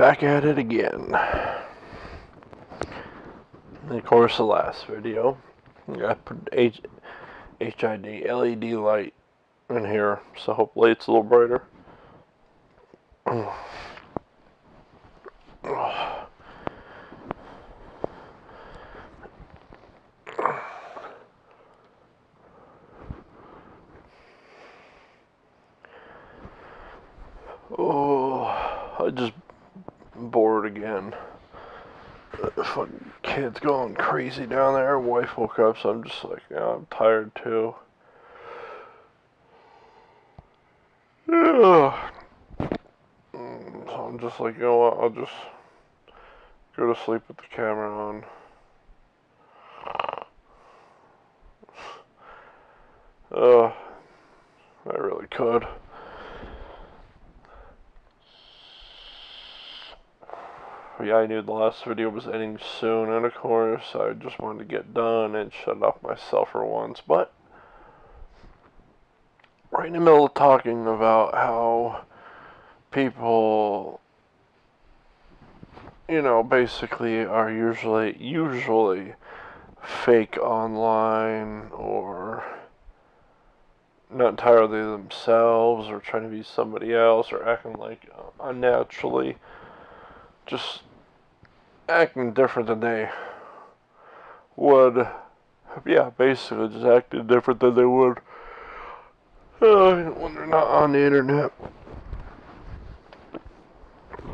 back at it again. And of course, the last video, I put HID LED light in here, so hopefully it's a little brighter. Oh, I just bored again. Fucking kids going crazy down there. Wife woke up, so I'm just like, yeah, I'm tired too. Yeah. So I'm just like, you know what? I'll just go to sleep with the camera on. I really could. Yeah, I knew the last video was ending soon, and of course, I just wanted to get done and shut off myself for once, but right in the middle of talking about how people, basically are usually fake online or not entirely themselves or trying to be somebody else or acting like unnaturally, just acting different than they would. Yeah, basically just acting different than they would when they're not on the internet.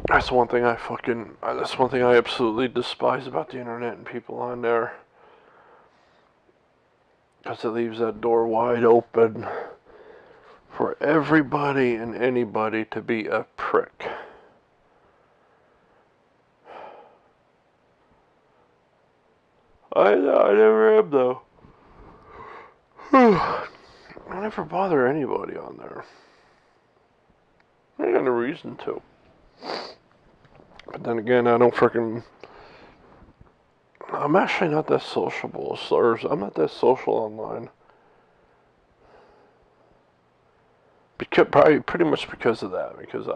That's one thing that's one thing I absolutely despise about the internet and people on there. Because it leaves that door wide open for everybody and anybody to be a prick. I never am, though. I never bother anybody on there. I ain't got no reason to. But then again, I'm actually not that sociable, or I'm not that social online. Probably pretty much because of that, because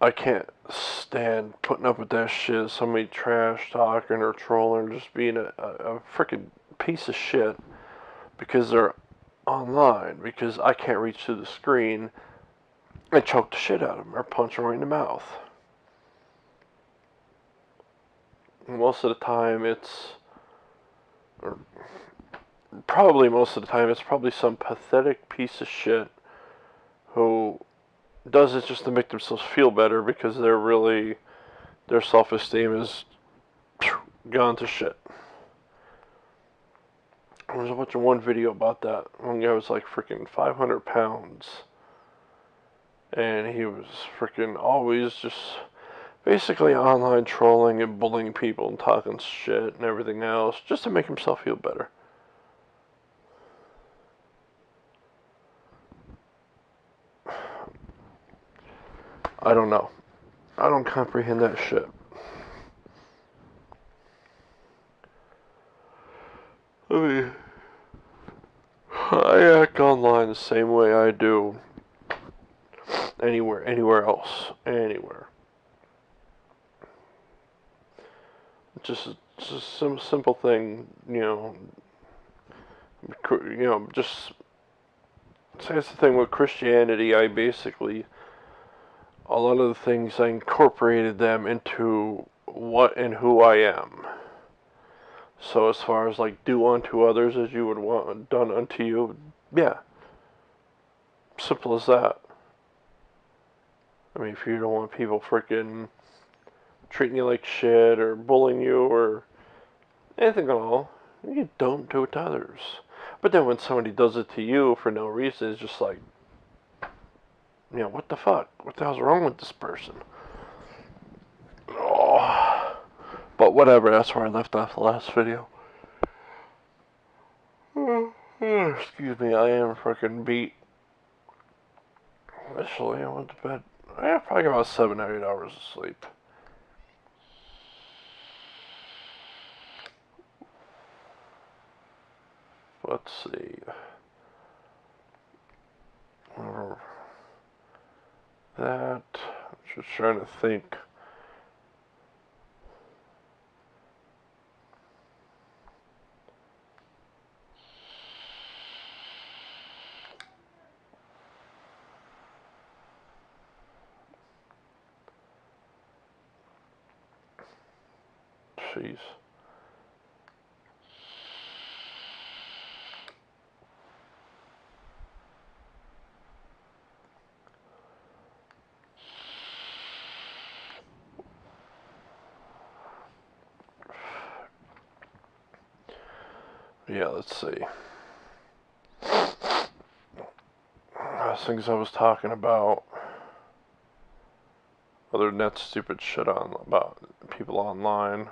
I can't stand putting up with that shit. Somebody trash talking or trolling or just being a freaking piece of shit because they're online, because I can't reach through the screen and choke the shit out of them or punch them right in the mouth. Most of the time it's probably some pathetic piece of shit who does it just to make themselves feel better because their self-esteem is gone to shit. I was watching one video about that. One guy was like freaking 500 pounds. And he was freaking always just basically online trolling and bullying people and talking shit and everything else just to make himself feel better. I don't know. I don't comprehend that shit. I mean, I act online the same way I do anywhere else, anywhere. Just some simple thing, just say it's the thing with Christianity. A lot of the things I incorporated them into what and who I am. So as far as like do unto others as you would want done unto you, yeah. Simple as that. I mean, if you don't want people freaking treating you like shit or bullying you or anything at all, you don't do it to others. But then when somebody does it to you for no reason, it's just like, what the fuck? What the hell's wrong with this person? Oh. But whatever, that's where I left off the last video. Excuse me, I am freaking beat. Actually, I went to bed. I have probably about 7 or 8 hours of sleep. Let's see. That. Just trying to think. Jeez. Yeah, let's see. Things I was talking about, other than that stupid shit on about people online.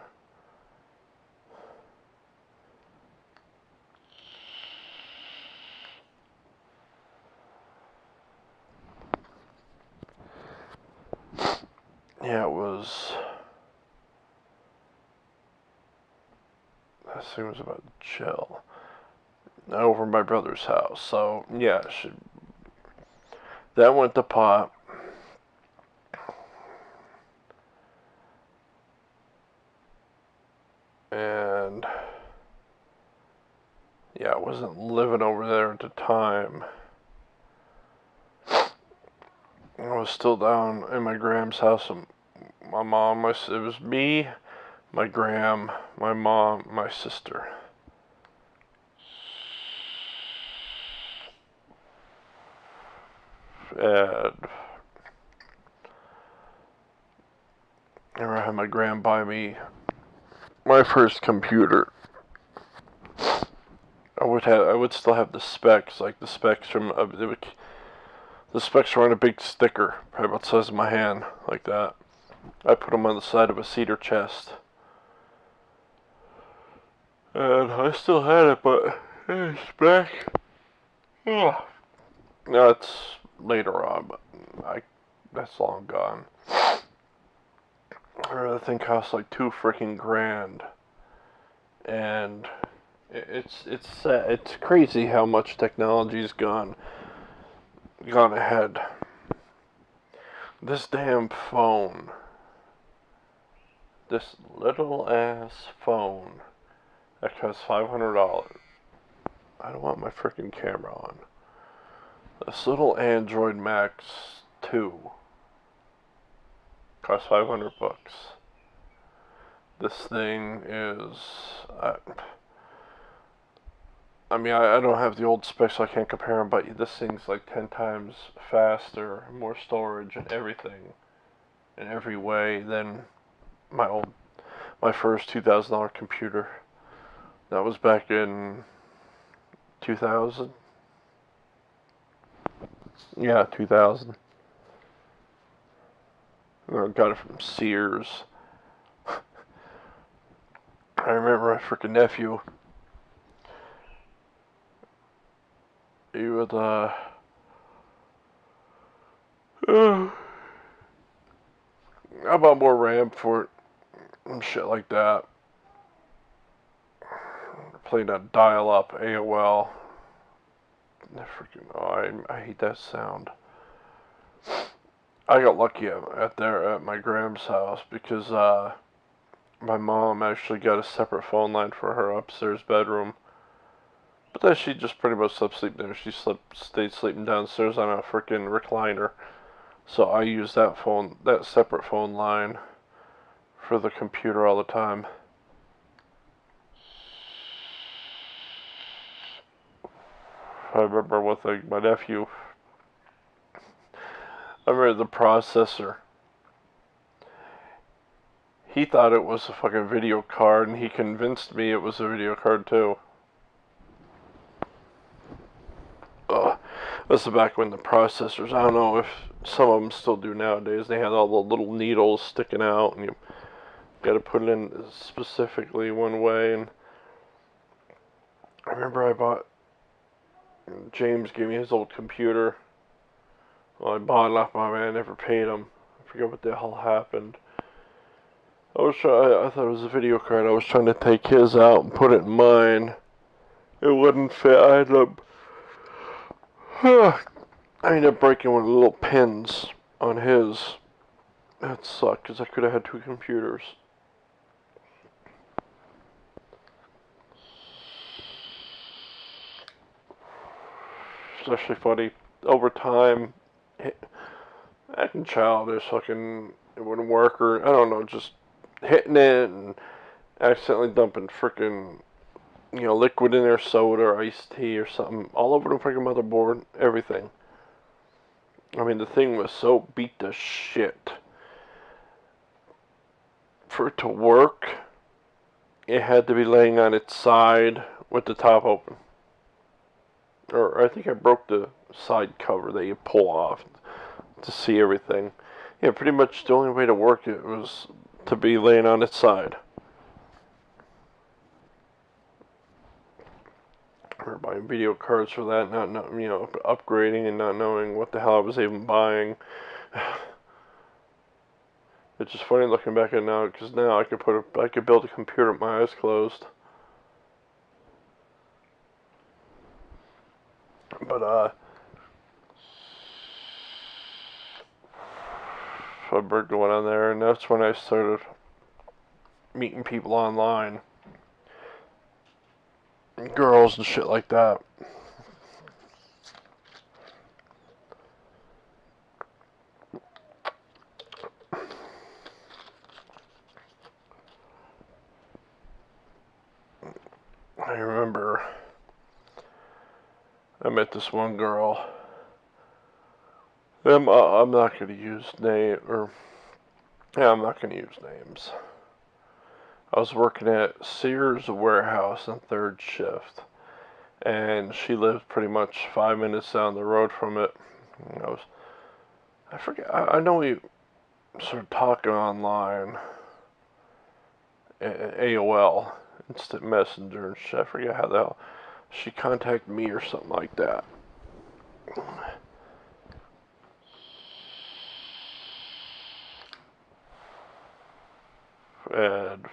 Yeah, it was. This thing was about Jill over my brother's house. So yeah, that went to pot. And yeah, I wasn't living over there at the time. I was still down in my Gram's house. My mom, it was me, my Gram, my mom, my sister. And I remember I had my Gram buy me my first computer. I would still have the specs, like the specs from the specs were on a big sticker, probably about the size of my hand, like that. I put them on the side of a cedar chest. And I still had it, but it's back. Oh. No, it's later on, but that's long gone. I remember the thing cost like $2 freaking grand. And it's crazy how much technology's gone ahead. This damn phone, this little ass phone that costs $500. I don't want my freaking camera on. This little Android Max 2 costs $500. This thing is, I mean, I don't have the old specs, so I can't compare them, but this thing's like 10 times faster, more storage and everything, in every way, than my first $2,000 computer. That was back in 2000. Yeah, 2000. I got it from Sears. I remember my freaking nephew. He would, I bought more RAM for it and shit like that. Playing that dial-up AOL. I hate that sound. I got lucky at my Gram's house because my mom actually got a separate phone line for her upstairs bedroom. But then she just pretty much slept there. She stayed sleeping downstairs on a freaking recliner. So I used that separate phone line for the computer all the time. I remember with my nephew. I remember the processor. He thought it was a fucking video card, and he convinced me it was a video card too. This is back when the processors, I don't know if some of them still do nowadays, they had all the little needles sticking out, and you gotta put it in specifically one way. And I remember James gave me his old computer. Well, I bought it off my man, I never paid him. I forget what the hell happened. I thought it was a video card. I was trying to take his out and put it in mine. It wouldn't fit. I ended up breaking one of the little pins on his. That sucked, because I could have had 2 computers. It's actually funny. Over time, acting childish, fucking, it wouldn't work, or, I don't know, just hitting it and accidentally dumping freaking, liquid in there, soda or iced tea or something, all over the freaking motherboard, everything. I mean, the thing was so beat to shit. For it to work, it had to be laying on its side with the top open. Or I think I broke the side cover that you pull off to see everything. Yeah, pretty much the only way to work it was to be laying on its side. I remember buying video cards for that, not upgrading and not knowing what the hell I was even buying. It's just funny looking back at it now, because now I could build a computer with my eyes closed. But so I started going on there, and that's when I started meeting people online, girls and shit like that. I remember I met this one girl. I'm not going to use I'm not going to use names. I was working at Sears warehouse on 3rd shift, and she lived pretty much 5 minutes down the road from it. I forget, I know we started talking online, AOL, Instant Messenger and shit. I forget how the hell she contacted me or something like that. And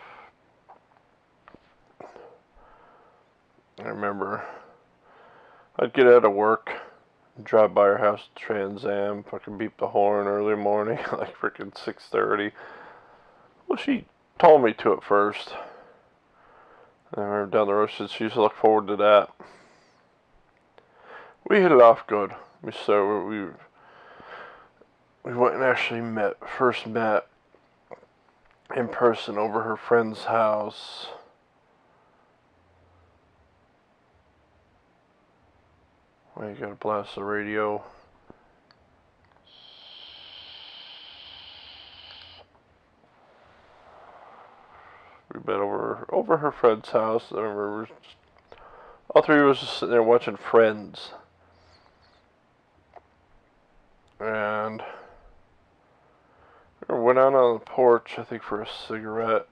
I remember I'd get out of work, drive by her house, Trans Am, fucking beep the horn early morning, like freaking 6:30. Well, she told me to at first. I remember down the road, she used to look forward to that. We hit it off good. We went and actually first met in person over her friend's house. Well, you gotta blast the radio. We met over her friend's house. I remember all 3 of us just sitting there watching Friends. And we went out on the porch, I think, for a cigarette.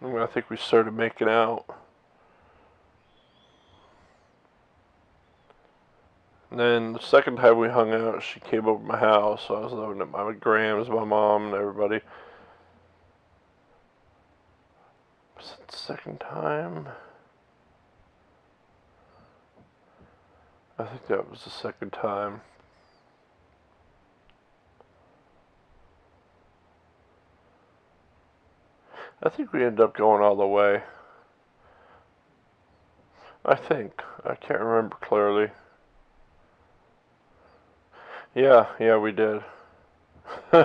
I think we started making out. And then the second time we hung out, she came over to my house. So I was living at my Grams, my mom, and everybody. Was it the second time? I think that was the second time. I think we ended up going all the way. I think. I can't remember clearly. Yeah, we did. Me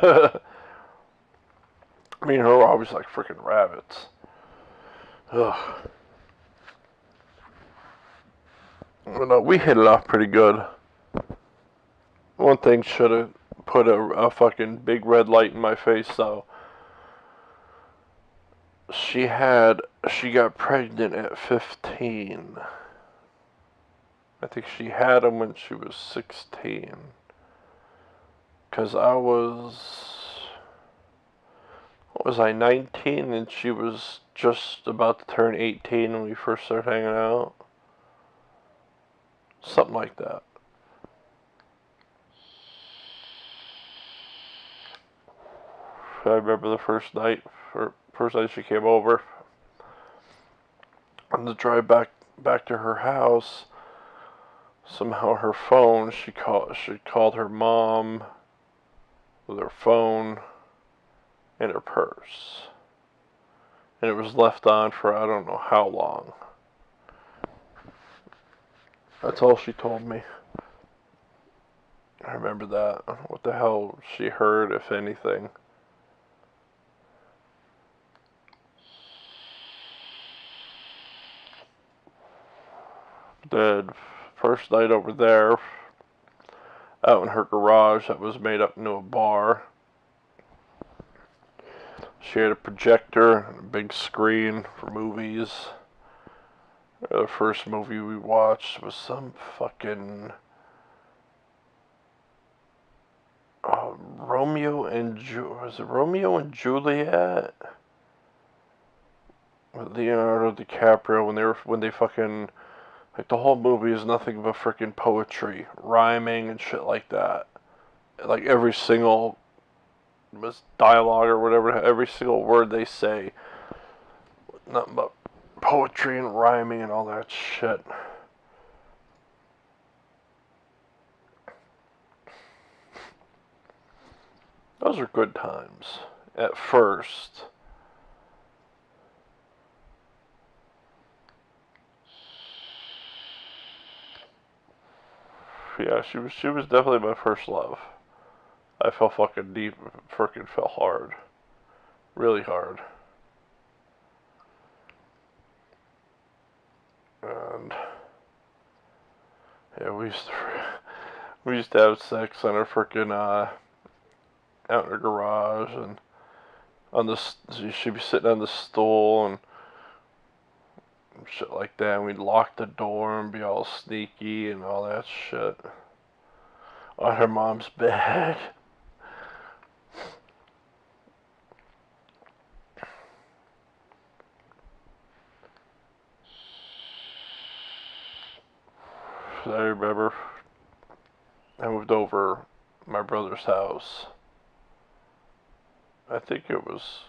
and her were always like freaking rabbits. Ugh. Well, no, we hit it off pretty good. One thing should have put a fucking big red light in my face, though. She got pregnant at 15. I think she had him when she was 16. Because what was I, 19? And she was just about to turn 18 when we first started hanging out. Something like that. I remember the first night she came over. On the drive back to her house, somehow her phone, she called her mom with her phone and her purse. And it was left on for I don't know how long. That's all she told me. I remember that. What the hell she heard, if anything. The first night over there, out in her garage that was made up into a bar. She had a projector and a big screen for movies. The first movie we watched was some fucking was it Romeo and Juliet? With Leonardo DiCaprio when they fucking, like, the whole movie is nothing but freaking poetry, rhyming and shit like that. Like every single dialogue or whatever, every single word they say, nothing but poetry and rhyming and all that shit. Those are good times at first. Yeah, she was definitely my first love. I fell fucking deep, freaking fell hard. Really hard. And yeah, we used to have sex on our freaking out in her garage, and on this she'd be sitting on the stool and shit like that, and we'd lock the door and be all sneaky and all that shit on her mom's bed. I remember I moved over my brother's house. I think it was,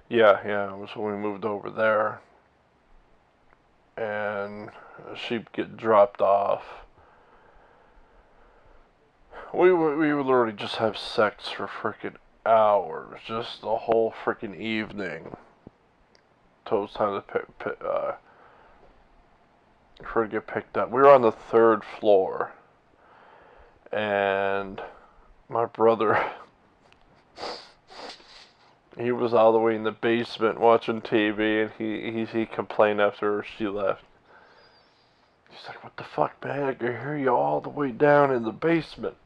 yeah, it was when we moved over there, and she'd get dropped off. We would literally just have sex for freaking hours, just the whole freaking evening. Till it was time to for her to get picked up. We were on the 3rd floor, and my brother, he was all the way in the basement watching TV, and he complained after she left. He's like, "What the fuck, man? I can hear you all the way down in the basement."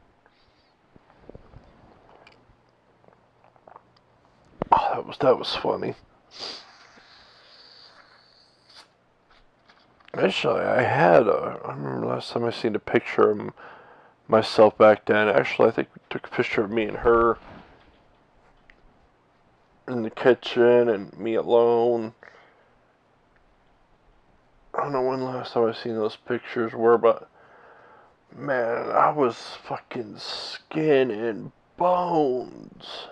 Oh, that was funny. Actually, I remember last time I seen a picture of myself back then. Actually, I think we took a picture of me and her in the kitchen and me alone. I don't know when last time I seen those pictures were, but man, I was fucking skin and bones.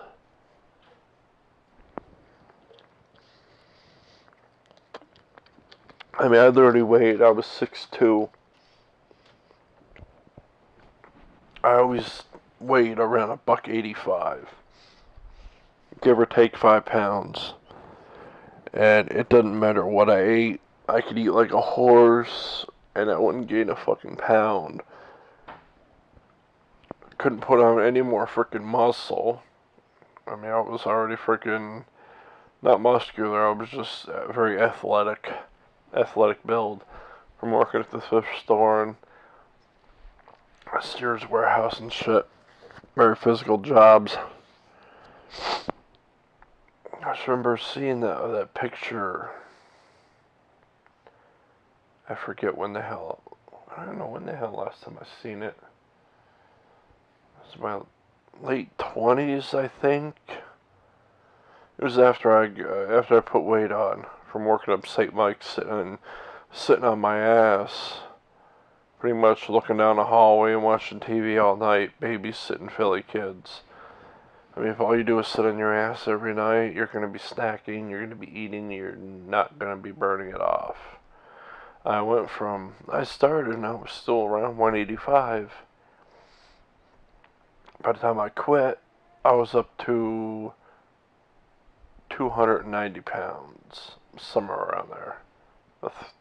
I mean, I literally weighed, I was 6'2". I always weighed around a $185, give or take 5 pounds. And it doesn't matter what I ate. I could eat like a horse, and I wouldn't gain a fucking pound. Couldn't put on any more freaking muscle. I mean, I was already freaking not muscular. I was just very athletic build from working at the thrift store and a Sears warehouse and shit. Very physical jobs. I just remember seeing that picture. I forget when the hell. I don't know when the hell last time I seen it. It was my late 20s, I think. It was after I put weight on from working up St. Mike's, sitting on my ass, pretty much looking down the hallway and watching TV all night, babysitting Philly kids. I mean, if all you do is sit on your ass every night, you're going to be snacking, you're going to be eating, you're not going to be burning it off. I started and I was still around 185. by the time I quit, I was up to 290 pounds, somewhere around there.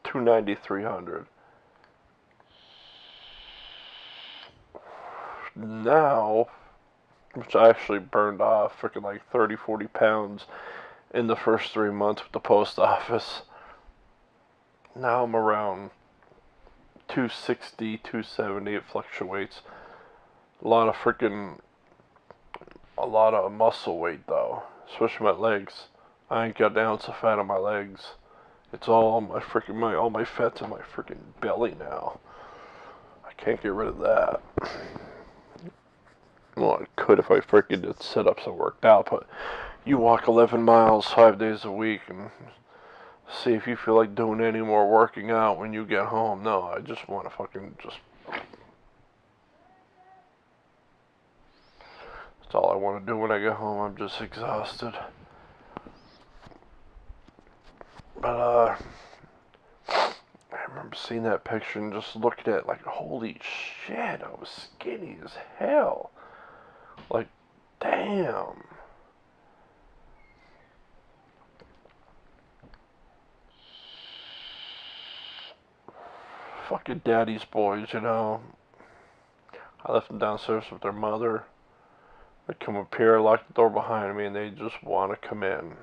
290, 300. Now, which I actually burned off freaking like 30, 40 pounds in the first 3 months with the post office. Now I'm around 260, 270. It fluctuates. A lot of muscle weight though, especially my legs. I ain't got an ounce of fat on my legs. It's all all my fat's in my freaking belly now. I can't get rid of that. Well, I could if I freaking did sit-ups and worked out, but you walk 11 miles 5 days a week and see if you feel like doing any more working out when you get home. No, I just want to fucking just... That's all I want to do when I get home. I'm just exhausted. But, I remember seeing that picture and just looking at it like, holy shit, I was skinny as hell. Like, damn. Fucking daddy's boys, you know. I left them downstairs with their mother. They come up here, lock the door behind me, and they just want to come in.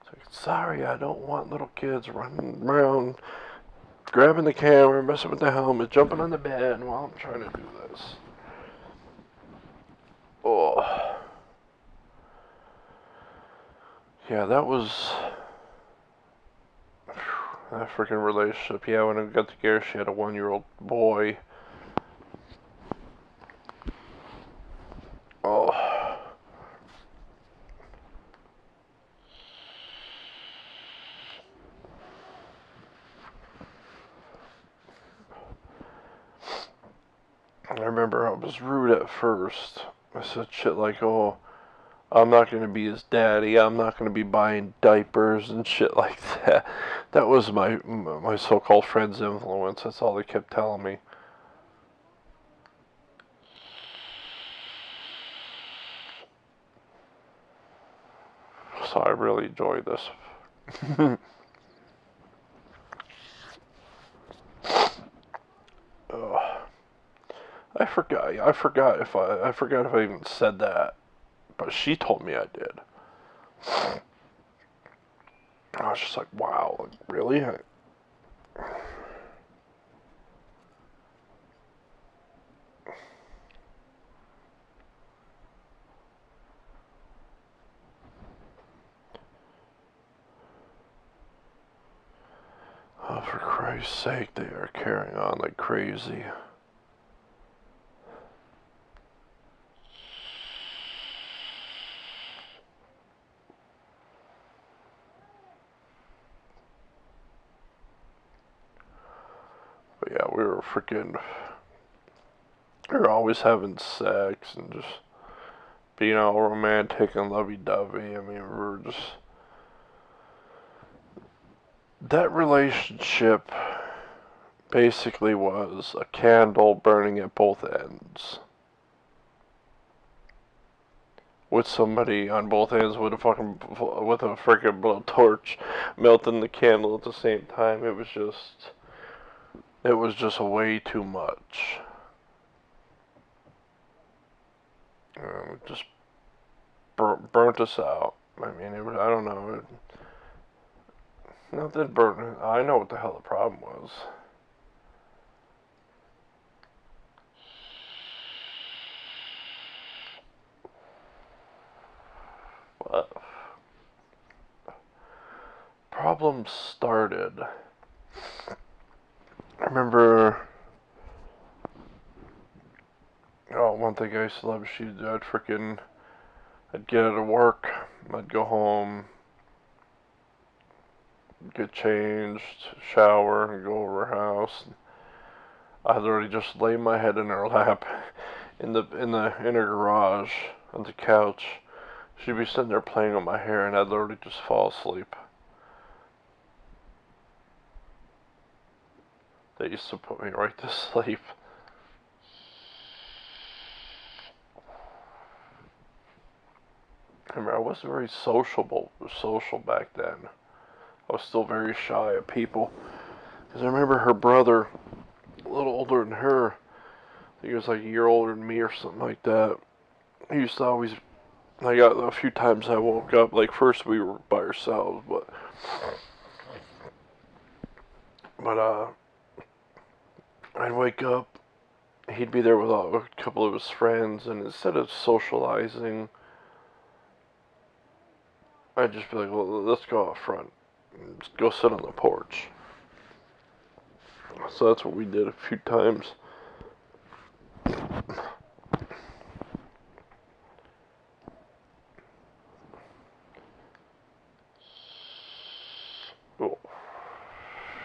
It's like, sorry, I don't want little kids running around, grabbing the camera, messing with the helmet, jumping on the bed while I'm trying to do this. Oh. Yeah, that was... that freaking relationship. Yeah, when I got together, she had a 1-year-old boy. Oh. I remember I was rude at first. I said shit like, oh, I'm not going to be his daddy. I'm not going to be buying diapers and shit like that. That was my so-called friend's influence. That's all they kept telling me. So I really enjoyed this. I forgot if I even said that, but she told me I did. I was just like, wow, like, really? Oh, for Christ's sake, they are carrying on like crazy. But yeah, we were always having sex and just being all romantic and lovey-dovey. I mean, we were just... That relationship basically was a candle burning at both ends. With somebody on both ends with a freaking blowtorch melting the candle at the same time. It was just way too much. It just burnt us out. I mean, I don't know. Nothing burnt. I know what the hell the problem was. But problems started. I remember. Oh, one thing I used to love, I'd get out of work, I'd go home, get changed, shower, and go over her house. I'd already just lay my head in her lap in her garage on the couch. She'd be sitting there playing with my hair, and I'd literally just fall asleep. They used to put me right to sleep. Remember, I wasn't very social back then. I was still very shy of people. Because I remember her brother, a little older than her, I think he was like a year older than me or something like that. He used to always, I got a few times I woke up, like first we were by ourselves, but I'd wake up, he'd be there with a couple of his friends, and instead of socializing, I'd just be like, well, let's go out front. Just go sit on the porch. So that's what we did a few times. Oh,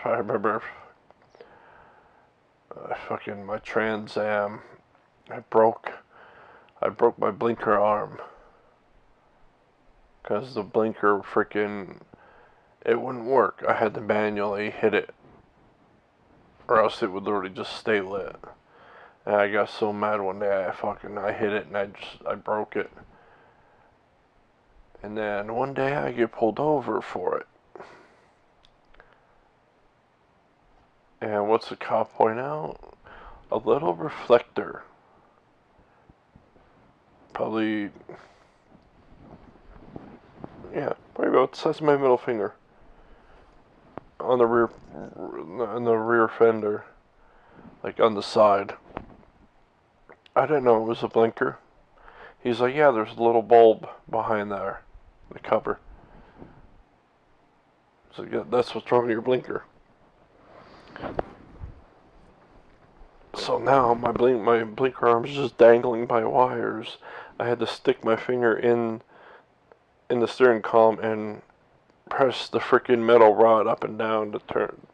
I remember fucking my Trans Am. I broke my blinker arm. Because the blinker freaking, it wouldn't work. I had to manually hit it, or else it would literally just stay lit. And I got so mad one day, I hit it and I broke it. And then one day I get pulled over for it. And what's the cop point out? A little reflector. Probably, yeah, probably about the size of my middle finger. On the rear fender. Like on the side. I didn't know it was a blinker. He's like, yeah, there's a little bulb behind there. The cover. So yeah, that's what's wrong with your blinker. So now my blinker arm is just dangling by wires. I had to stick my finger in the steering column and press the freaking metal rod up and down to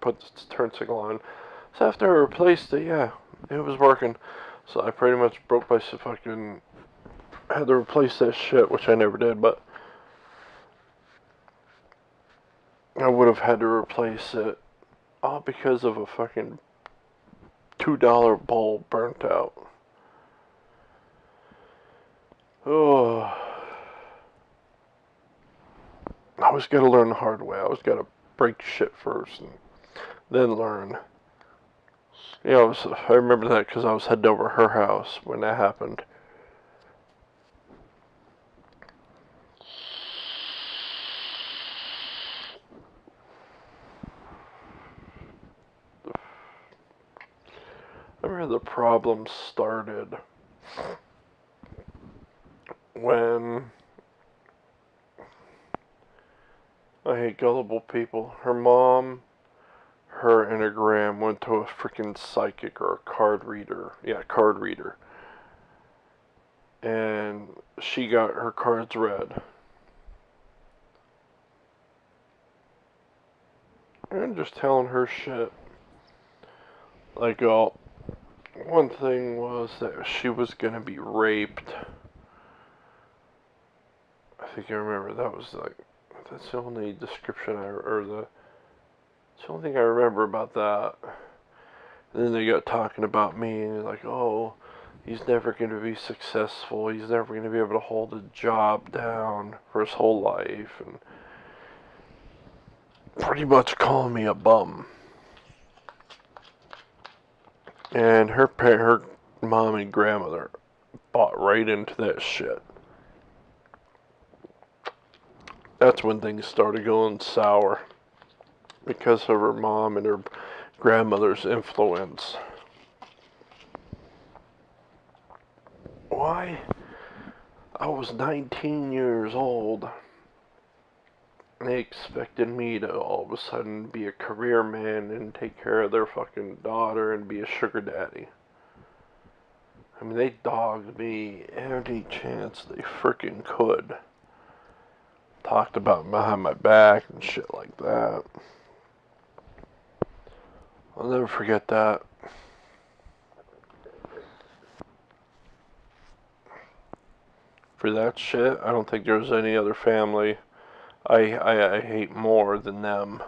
put the turn signal on. So after I replaced it, yeah, it was working. So I pretty much broke my fucking, had to replace that shit, which I never did, but I would have had to replace it all because of a fucking $2 bulb burnt out. Oh, I always gotta learn the hard way. I always gotta break shit first and then learn. You know, I remember that because I was heading over her house when that happened. I remember the problem started when I hate gullible people. Her mom, her and her gram went to a freaking psychic or a card reader. Yeah, card reader. And she got her cards read. And just telling her shit. Like, one thing was that she was gonna be raped. I think I remember that was like, that's the only description it's the only thing I remember about that. And then they got talking about me and like, oh, he's never gonna be successful. He's never gonna be able to hold a job down for his whole life, and pretty much calling me a bum. And her mom and grandmother bought right into that shit. That's when things started going sour because of her mom and her grandmother's influence. Why? I was 19 years old. They expected me to all of a sudden be a career man and take care of their fucking daughter and be a sugar daddy. I mean, they dogged me any chance they freaking could. Talked about behind my back and shit like that. I'll never forget that. For that shit, I don't think there's any other family I hate more than them.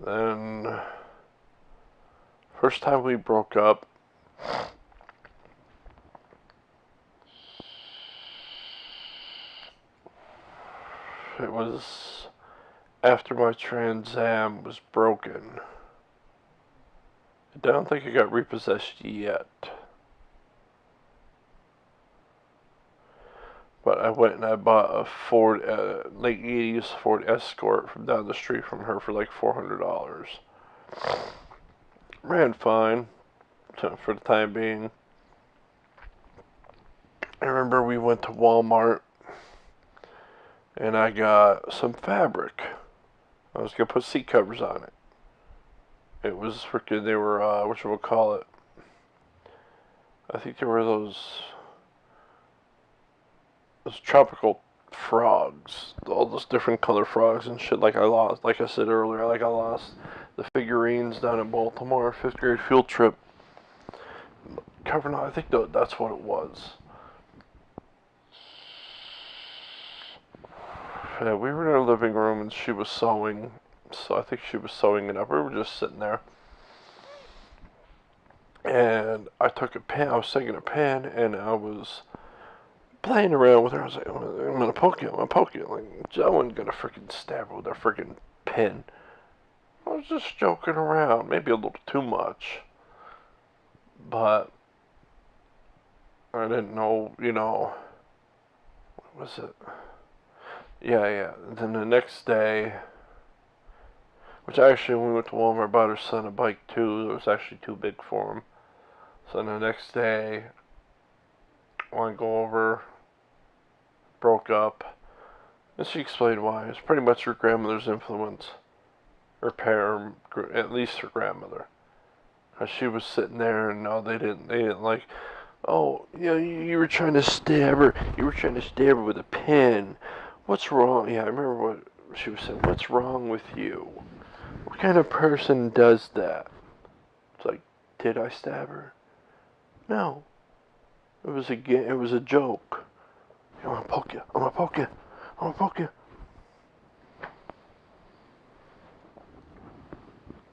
Then First time we broke up, it was after my Trans Am was broken. I don't think it got repossessed yet. But I went and I bought a Ford, late 80s Ford Escort from down the street from her for like $400. Ran fine for the time being. I remember we went to Walmart and I got some fabric. I was gonna put seat covers on it. It was freaking, they were, whatchamacallit. I think they were those tropical frogs, all those different color frogs and shit. Like I said earlier, I lost the figurines down in Baltimore, 5th grade field trip. Covering, I think that's what it was. Yeah, we were in our living room and she was sewing, so I think she was sewing it up. We were just sitting there. And I took a pen, I was taking a pen, and I was playing around with her. I was like, I'm gonna poke you, I'm gonna poke you. Like, I wasn't gonna freaking stab her with a freaking pen. I was just joking around, maybe a little too much. But I didn't know, what was it? Yeah. And then the next day, which actually when we went to Walmart, I bought her son a bike too. It was actually too big for him. So the next day, I want to go over, broke up, and she explained why. It's pretty much her grandmother's influence. Her parent, at least her grandmother. Cause she was sitting there and no, they didn't like, oh, you were trying to stab her. You were trying to stab her with a pen. What's wrong? Yeah, I remember what she was saying. What's wrong with you? What kind of person does that? It's like, did I stab her? No. It was a joke. I'm gonna poke you. I'm gonna poke you. I'm gonna poke you.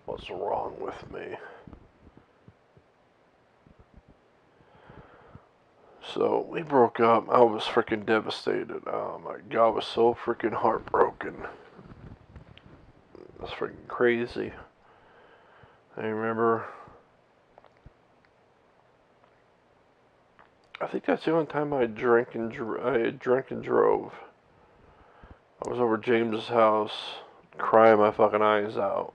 What's wrong with me? So we broke up. I was freaking devastated. Oh my god, I was so freaking heartbroken. It was freaking crazy. I remember. I think that's the only time I drank and drove. I was over James's house, crying my fucking eyes out,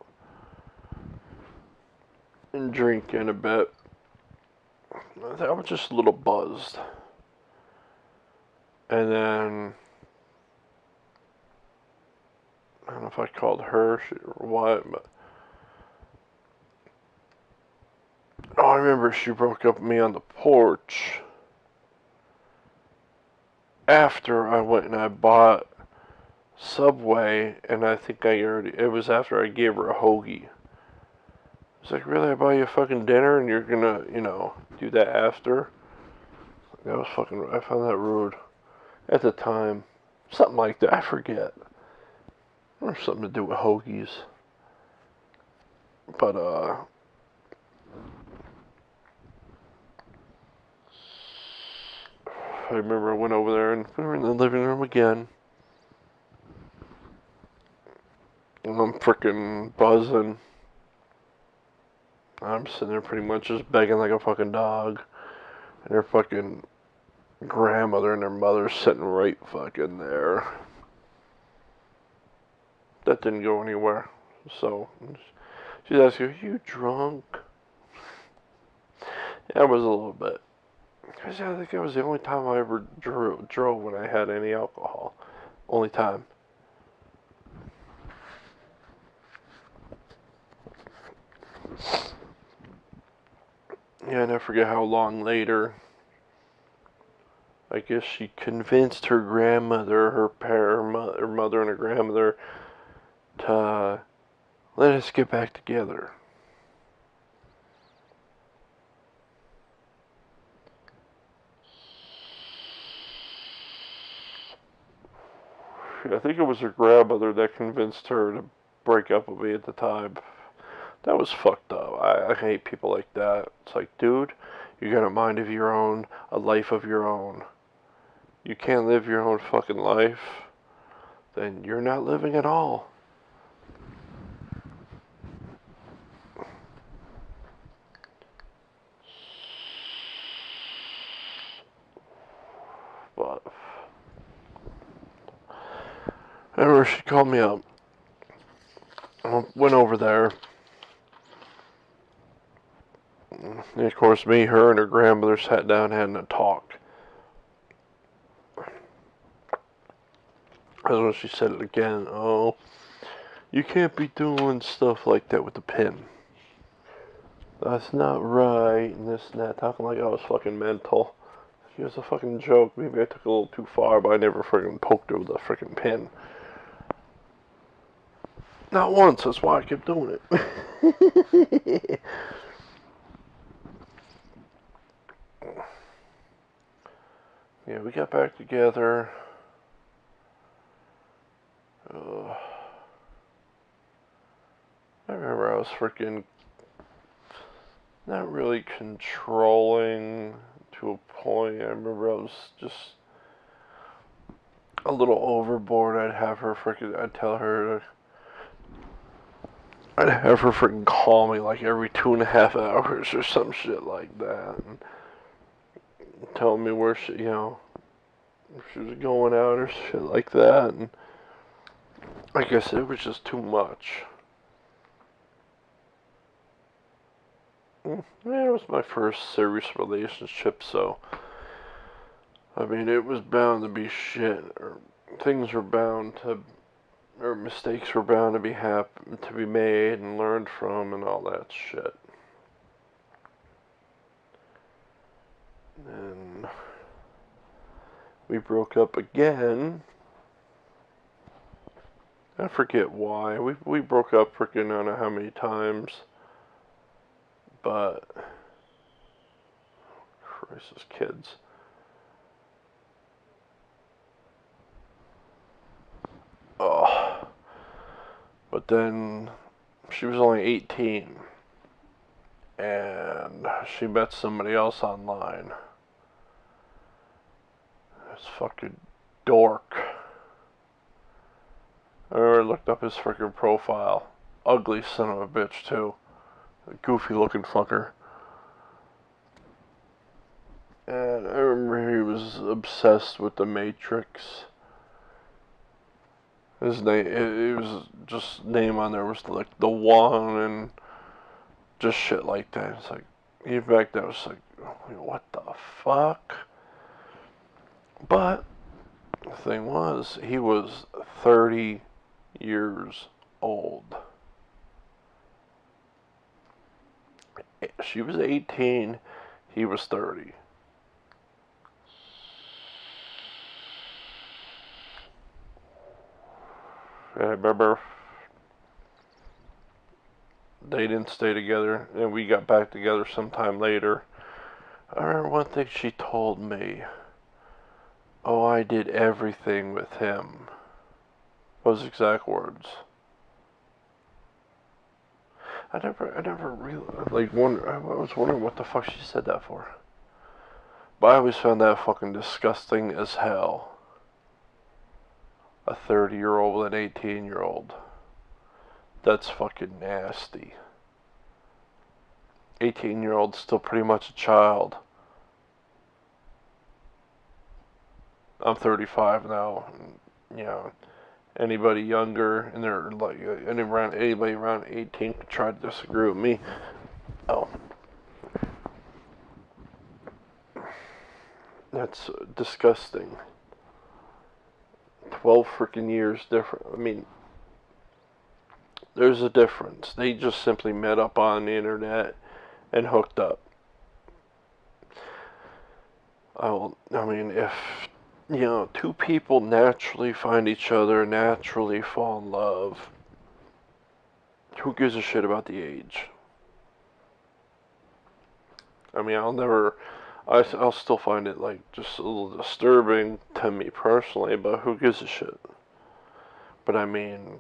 and drinking a bit. I was just a little buzzed. And then, I don't know if I called her or what, but I remember she broke up with me on the porch after I went and I bought Subway, and I think it was after I gave her a hoagie. It's like, really, I buy you a fucking dinner and you're gonna, do that after? That was fucking, I found that rude. At the time. Something like that, I forget. Or something to do with hoagies. But, I remember I went over there and we were in the living room again. And I'm freaking buzzing. I'm sitting there pretty much just begging like a fucking dog. And her fucking grandmother and her mother sitting right fucking there. That didn't go anywhere. So, she's asking, are you drunk? Yeah, I was a little bit. Because I think it was the only time I ever drove when I had any alcohol. Only time. Yeah, and I forget how long later, I guess she convinced her grandmother, her mother and her grandmother to let us get back together. I think it was her grandmother that convinced her to break up with me at the time, That was fucked up. I hate people like that. It's like, dude, you got a mind of your own, a life of your own. You can't live your own fucking life, then you're not living at all. But I remember she called me up. I went over there. And of course, me, her, and her grandmother sat down having a talk. That's when she said it again. Oh, you can't be doing stuff like that with the pen. That's not right, and this and that. Talking like I was fucking mental. She was a fucking joke. Maybe I took it a little too far, but I never freaking poked her with a freaking pen. Not once, that's why I kept doing it. Yeah, we got back together. I remember I was freaking not really controlling to a point. I remember I was just a little overboard. I'd have her freaking call me like every 2.5 hours or some shit like that. And tell me where she, if she was going out or shit like that. And I guess it was just too much. Yeah, it was my first serious relationship, so I mean, it was bound to be shit, or things were bound to, or mistakes were bound to be made and learned from, and all that shit. And we broke up again. I forget why. We broke up freaking I don't know how many times. But Christ, those kids. Oh. But then she was only 18. And she met somebody else online. This fucking dork. I remember I looked up his freaking profile. Ugly son of a bitch, too. A goofy looking fucker. And I remember he was obsessed with the Matrix. His name, it was just name on there was like the One and just shit like that. It's like, in fact, I was like, what the fuck? But the thing was, he was 30 years old. She was 18, he was 30. I remember they didn't stay together, and we got back together sometime later. I remember one thing she told me. Oh, I did everything with him. Those exact words. I never really, I was wondering what the fuck she said that for. But I always found that fucking disgusting as hell. A 30-year-old with an 18-year-old. That's fucking nasty. 18-year-old's still pretty much a child. I'm 35 now. Anybody younger and they're like anybody around 18 could try to disagree with me. Oh. That's disgusting. 12 freaking years different. I mean, there's a difference. They just simply met up on the internet and hooked up. I mean, if, two people naturally find each other, naturally fall in love, who gives a shit about the age? I mean, I'll still find it like just a little disturbing to me personally, but who gives a shit? But I mean,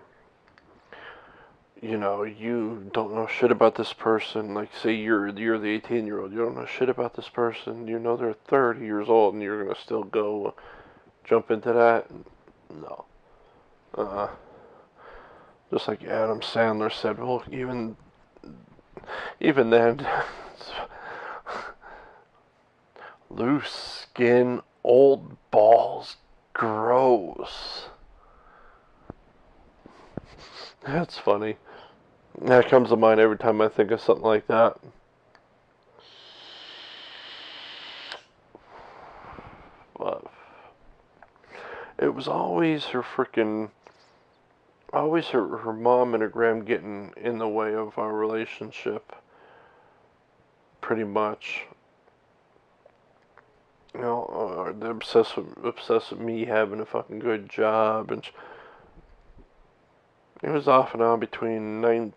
you know, you don't know shit about this person. Like, say you're the 18-year-old, you don't know shit about this person. You know they're 30 years old, and you're gonna still go jump into that? No. Uh, just like Adam Sandler said, well, even then, loose skin, old balls, gross. That's funny. That comes to mind every time I think of something like that. But it was always her mom and her gram getting in the way of our relationship. Pretty much. You know, they're obsessed with me having a fucking good job, and it was off and on between 19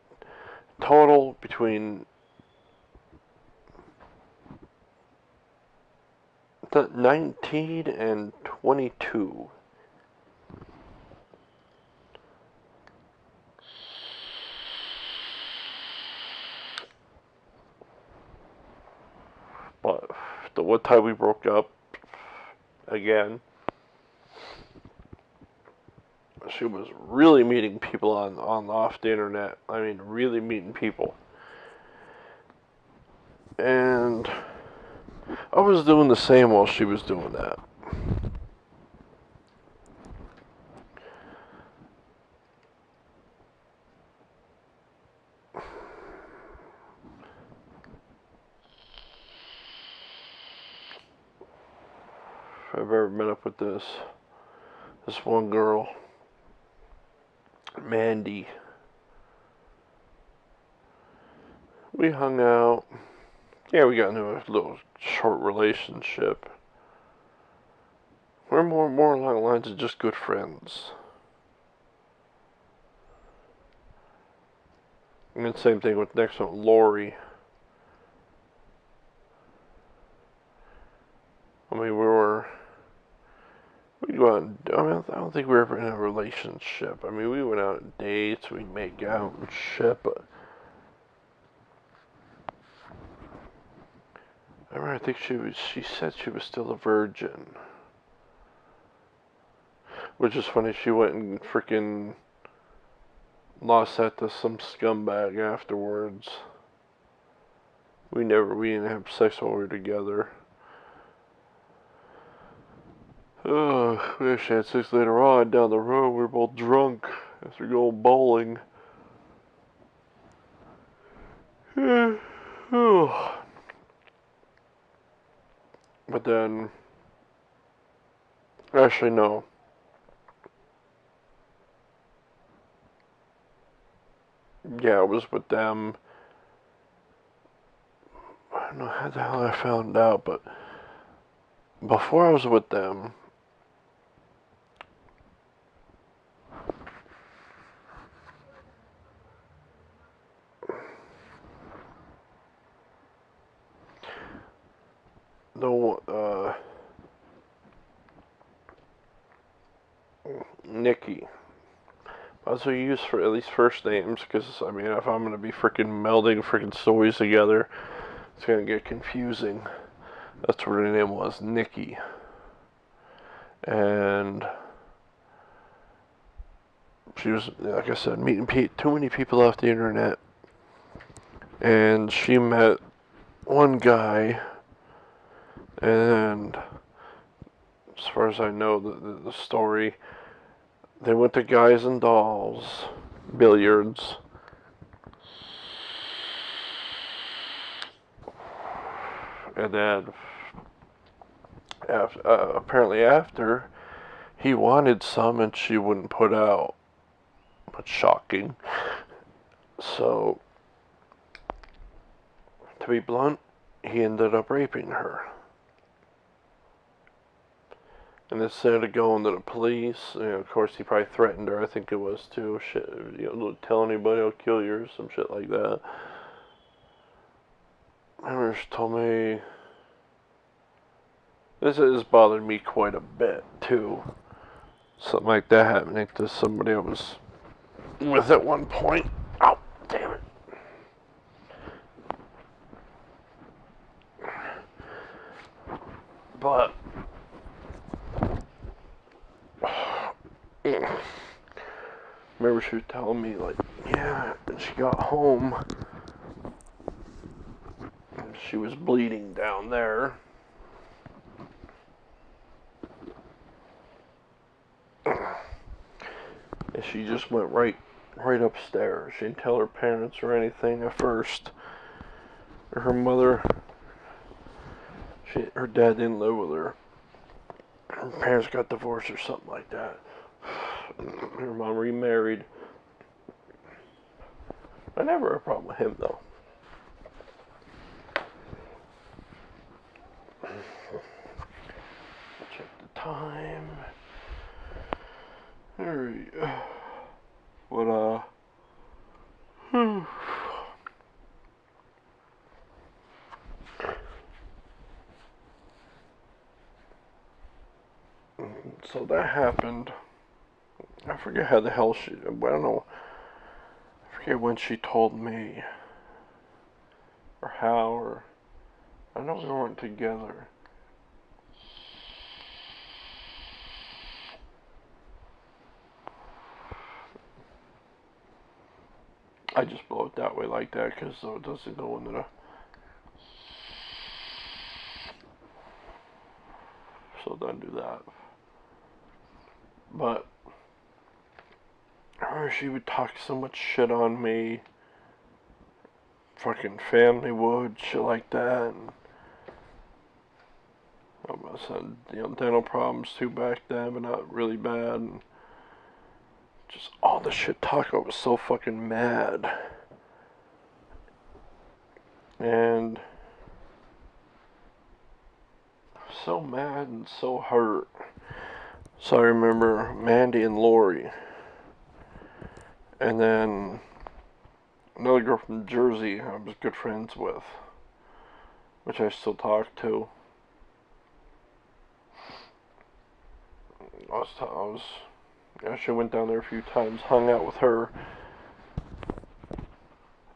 and 22. But the one time we broke up again, she was really meeting people on off the internet. I mean, really meeting people. And I was doing the same while she was doing that. If I've ever met up with this one girl, Mandy. We hung out. Yeah, we got into a little short relationship. We're more along the lines of just good friends. And the same thing with next one, Lori. I mean, we'd go out and, I don't think we were ever in a relationship. I mean, we went out on dates, we'd make out and shit, but I remember, I think she said she was still a virgin. Which is funny, she went and freaking lost that to some scumbag afterwards. We didn't have sex while we were together. We actually had sex later on down the road. We were both drunk after going bowling. But then, actually no. Yeah, it was with them. I don't know how the hell I found out, but before I was with them, Nikki. That's what you use for at least first names, because, I mean, if I'm going to be freaking melding freaking stories together, it's going to get confusing. That's what her name was, Nikki. And she was, like I said, meeting too many people off the internet. And she met one guy, and as far as I know, the story, they went to Guys and Dolls, billiards. And then, apparently after, he wanted some and she wouldn't put out. But shocking. So, to be blunt, he ended up raping her. And instead of going to the police, of course he probably threatened her, I think it was too. Shit, don't tell anybody, I'll kill you, or some shit like that. I remember she told me, this has bothered me quite a bit too. Something like that happening to somebody I was with at one point. Ow. But remember she was telling me, like, yeah, she got home and she was bleeding down there. And she just went right upstairs. She didn't tell her parents or anything at first. Her mother, her dad didn't live with her. Her parents got divorced or something like that. Her mom remarried. I never had a problem with him, though. Check the time. There we go. What, So that happened. I forget how the hell I don't know. I forget when she told me. Or how, or... I know we weren't together. I just blow it that way like that because it doesn't go into the... So don't do that. But she would talk so much shit on me. Fucking family would, shit like that. And I had, dental problems too back then, but not really bad. And just all the shit talk, I was so fucking mad. And so mad and so hurt. So I remember Mandy and Lori. And then another girl from Jersey I was good friends with, which I still talk to. I actually went down there a few times, hung out with her.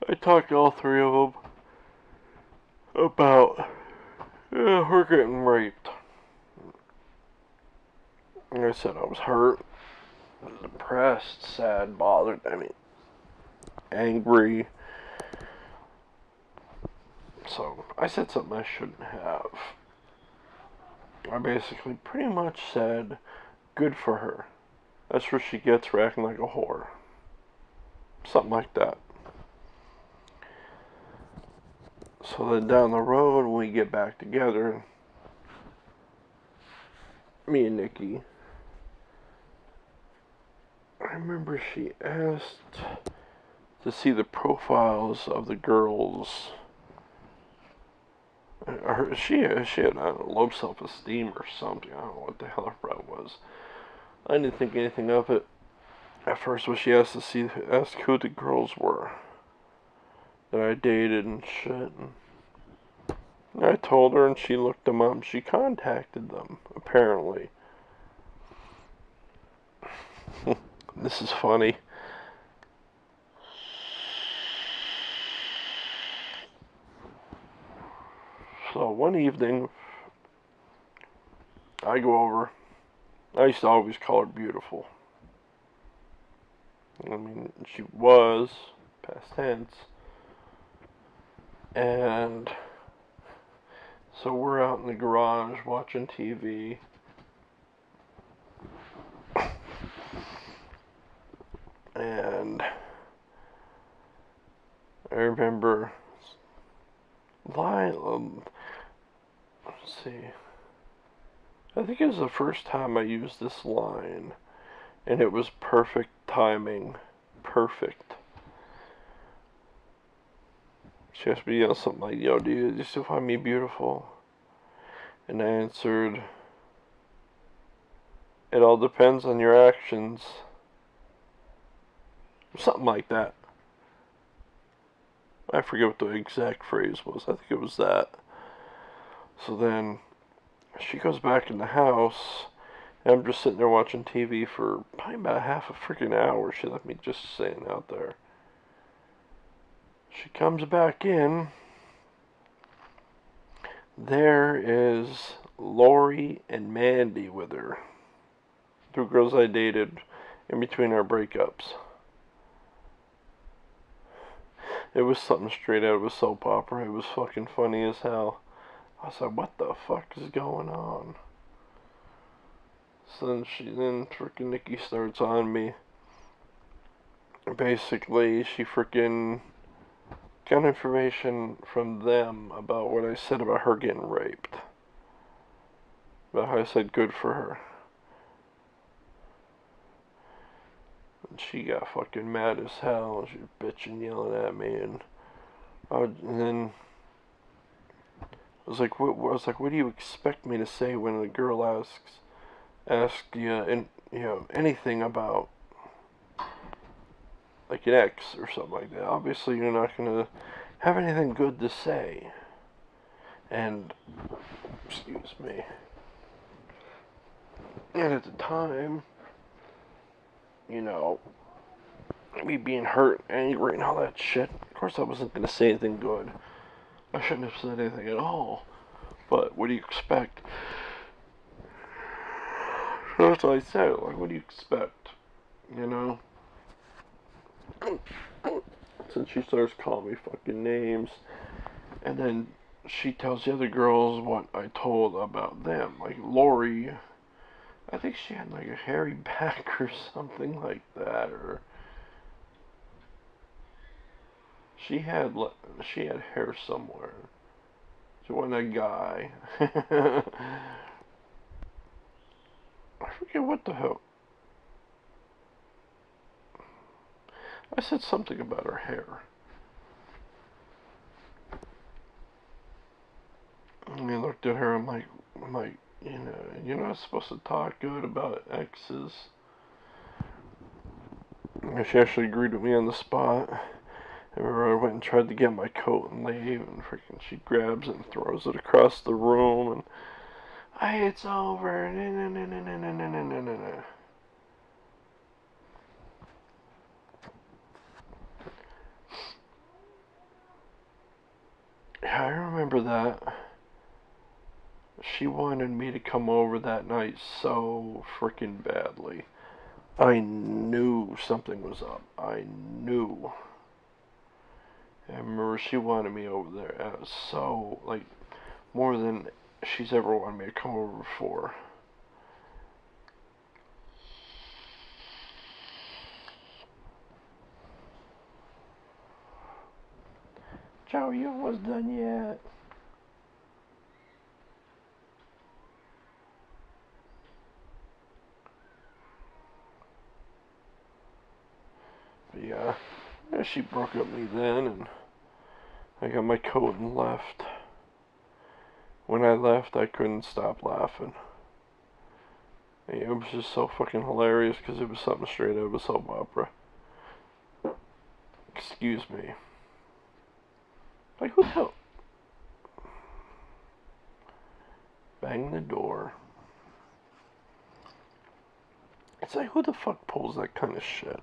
I talked to all three of them about her getting raped. Like I said, I was hurt, depressed, sad, bothered, angry. So I said something I shouldn't have. I basically pretty much said, good for her. That's what she gets for acting like a whore. Something like that. So then down the road, when we get back together, me and Nikki, I remember she asked to see the profiles of the girls. She had low self-esteem or something. I don't know what the hell her problem was. I didn't think anything of it at first, when she asked who the girls were that I dated and shit. And I told her, and she looked them up. She contacted them, apparently. This is funny. So one evening, I go over. I used to always call her beautiful. She was, past tense. And so we're out in the garage watching TV. And I remember let's see. I think it was the first time I used this line. And it was perfect timing. Perfect. She asked me, something like, do you still find me beautiful? And I answered, it all depends on your actions. Something like that. I forget what the exact phrase was. I think it was that. So then she goes back in the house, and I'm just sitting there watching TV for probably about half a freaking hour. She left me just sitting out there. She comes back in. There is Lori and Mandy with her. Two girls I dated in between our breakups. It was something straight out of a soap opera. It was fucking funny as hell. I was like, what the fuck is going on? So then freaking Nikki starts on me. Basically, she freaking got information from them about what I said about her getting raped. About how I said good for her. And she got fucking mad as hell. She was bitching, yelling at me, and then I was like, what do you expect me to say when a girl asks you, and anything about like an ex or something like that? Obviously, you're not gonna have anything good to say. And excuse me. And at the time, me being hurt, angry, and all that shit. Of course, I wasn't gonna say anything good. I shouldn't have said anything at all. But what do you expect? That's what I said. Like, what do you expect? Since she starts calling me fucking names, and then she tells the other girls what I told about them. Like Lori, I think she had like a hairy back or something like that, or she had hair somewhere. She wasn't a guy. I forget what the hell. I said something about her hair. And I looked at her. I'm like, you're not supposed to talk good about exes. And she actually agreed with me on the spot. I remember I went and tried to get my coat and leave, and freaking she grabs it and throws it across the room, and hey, it's over. Yeah, I remember that. She wanted me to come over that night so freaking badly. I knew something was up. I knew. I remember she wanted me over there. It was so, like, more than she's ever wanted me to come over before. Joe, you almost done yet? But yeah, she broke up with me then, and I got my coat and left. When I left, I couldn't stop laughing. It was just so fucking hilarious because it was something straight out of a soap opera. Excuse me. Like, who the hell? Bang the door. It's like, who the fuck pulls that kind of shit?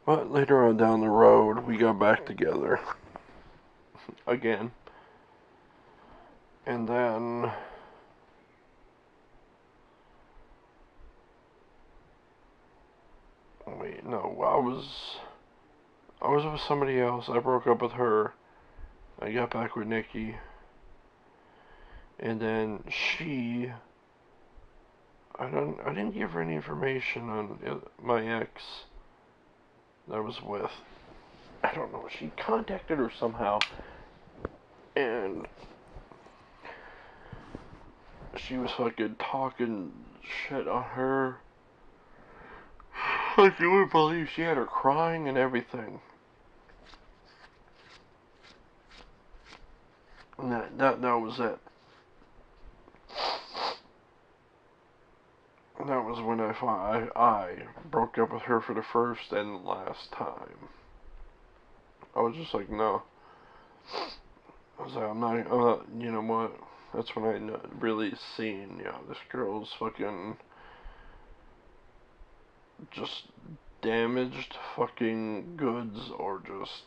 But later on down the road, we got back together. Again. And then wait, no, I was with somebody else. I broke up with her. I got back with Nikki. And then I didn't give her any information on my ex that I was with. I don't know. She contacted her somehow, and she was fucking talking shit on her. Like, you wouldn't believe she had her crying and everything. And that was it. And that was when I broke up with her for the first and last time. I was just like, no. I was like, I'm not, you know what? That's when I really seen, this girl's fucking just damaged fucking goods or just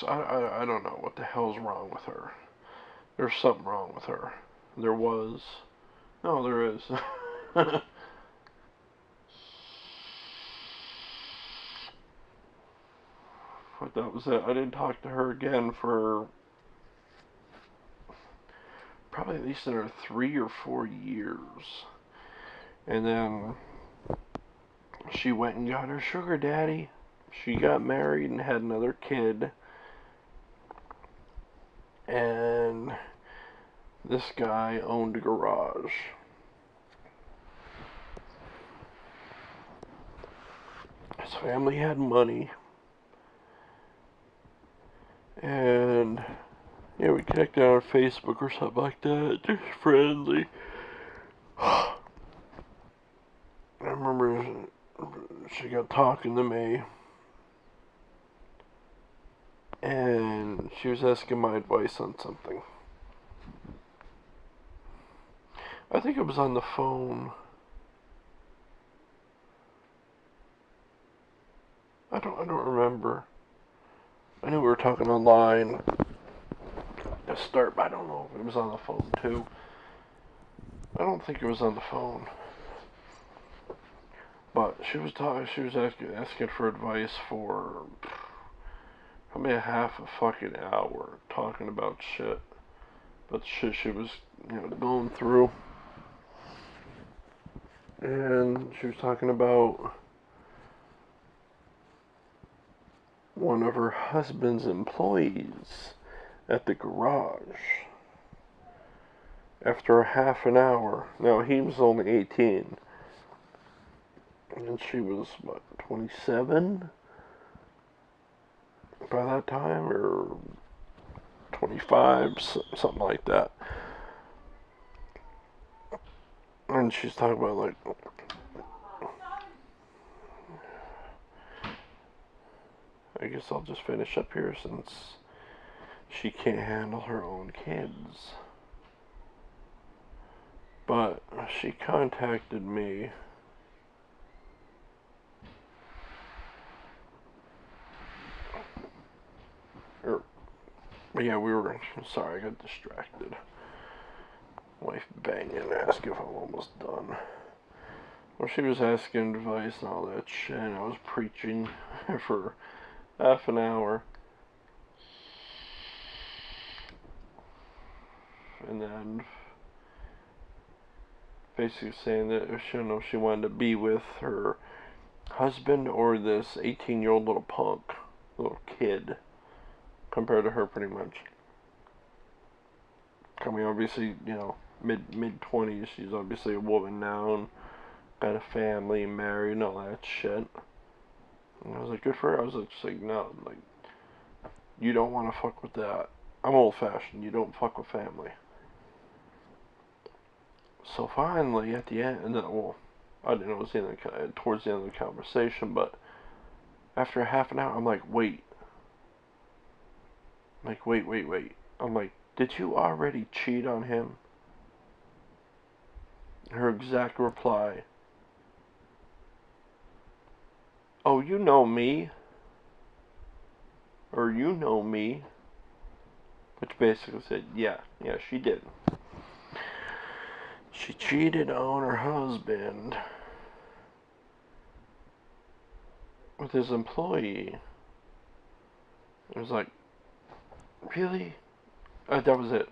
I don't know what the hell's wrong with her. There's something wrong with her. There was. No, there is. But that was it. I didn't talk to her again for probably at least another 3 or 4 years. And then she went and got her sugar daddy. She got married and had another kid. And this guy owned a garage. His family had money. And yeah, we connected on Facebook or something like that. Just friendly. I remember she got talking to me. And she was asking my advice on something. I think it was on the phone. I don't remember. I knew we were talking online to start, but I don't know if it was on the phone too. I don't think it was on the phone. But she was asking for advice for probably a half a fucking hour talking about shit. But the shit she was, going through. And she was talking about one of her husband's employees at the garage. After a half an hour, now he was only 18, and she was, 27 by that time, or 25, something like that. And she's talking about, like, I guess I'll just finish up here since she can't handle her own kids. But she contacted me. Yeah, sorry, I got distracted. Wife banging, asking if I'm almost done. Well, she was asking advice and all that shit, and I was preaching for half an hour. And then basically saying that she didn't know if she wanted to be with her husband or this 18-year-old little punk, little kid, compared to her pretty much. I mean, obviously, mid-20s, she's obviously a woman now and got a family, married, and all that shit. And I was like, good for her. I was just like, no, like, you don't want to fuck with that. I'm old-fashioned. You don't fuck with family. So finally, at the end, well, I didn't know it was towards the end of the conversation, but after half an hour, I'm like, wait. I'm like, did you already cheat on him? Her exact reply, oh, you know me. Or you know me. Which basically said, yeah, she did. She cheated on her husband with his employee. It was like, really? That was it.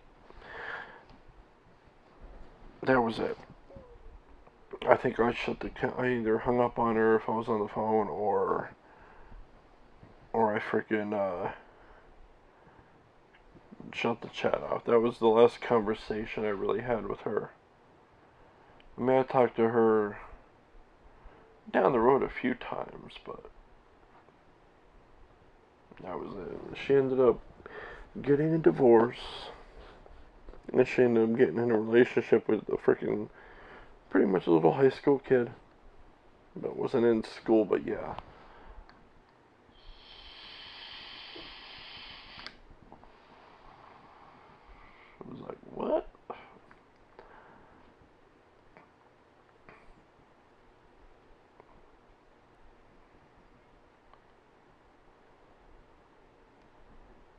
I think I either hung up on her if I was on the phone, or I freaking shut the chat off. That was the last conversation I really had with her. I mean, I talked to her down the road a few times, but that was it. She ended up getting a divorce, and she ended up getting in a relationship with a freaking pretty much a little high school kid that wasn't in school, but yeah. I was like, what?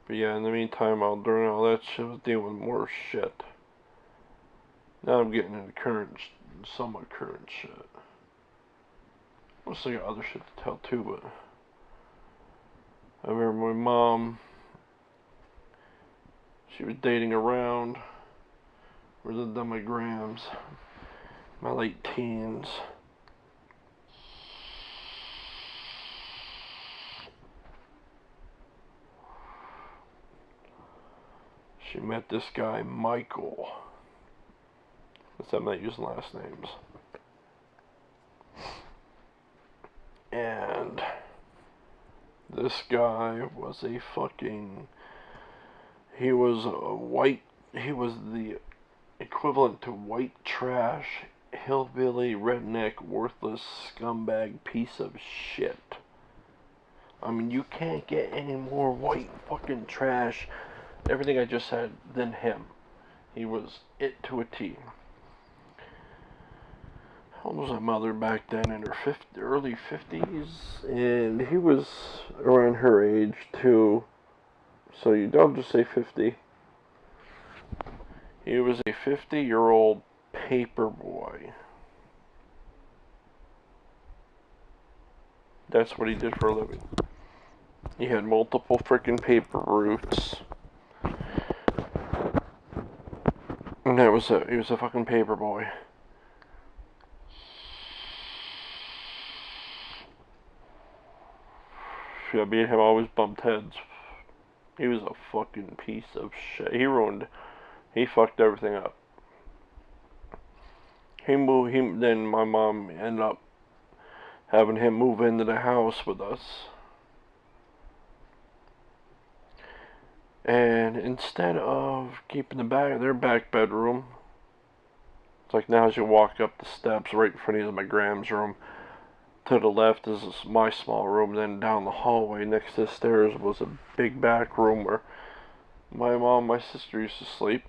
But yeah, in the meantime, during all that shit, I was dealing with more shit. Now I'm getting into somewhat current shit. I still got other shit to tell too, but I remember my mom, she was dating around, was done my grams, my late teens. She met this guy, Michael. I'm not using last names. And this guy was a fucking... He was the equivalent to white trash, hillbilly, redneck, worthless, scumbag piece of shit. I mean, you can't get any more white fucking trash, everything I just said, than him. He was it to a T. How old was my mother back then? In her early 50s? And he was around her age, too. So you don't just say 50. He was a 50-year-old paper boy. That's what he did for a living. He had multiple freaking paper routes. And that was it. He was a fucking paper boy. Yeah, me and him always bumped heads. He was a fucking piece of shit. He fucked everything up. Then my mom ended up having him move into the house with us. And instead of keeping their back bedroom, it's like now as you walk up the steps right in front of my Gram's room, to the left is my small room, then down the hallway next to the stairs was a big back room where my mom and my sister used to sleep,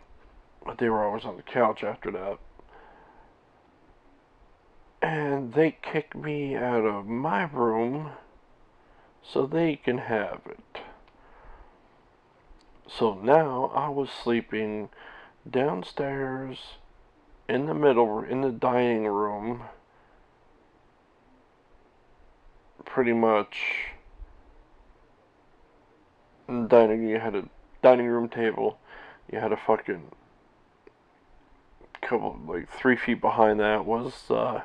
but they were always on the couch after that. And they kicked me out of my room so they can have it. So now I was sleeping downstairs in the dining room, pretty much. In the you had a dining room table, you had a fucking couple, like 3 feet behind that was a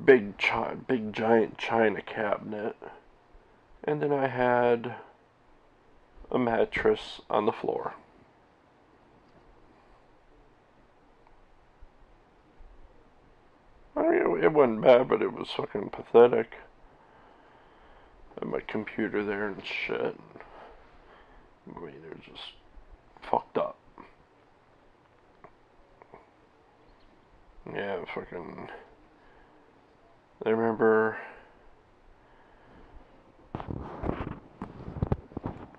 big giant china cabinet, and then I had a mattress on the floor. I mean, it wasn't bad, but it was fucking pathetic. I had my computer there and shit. I mean, it was just fucked up. Yeah, fucking... I remember...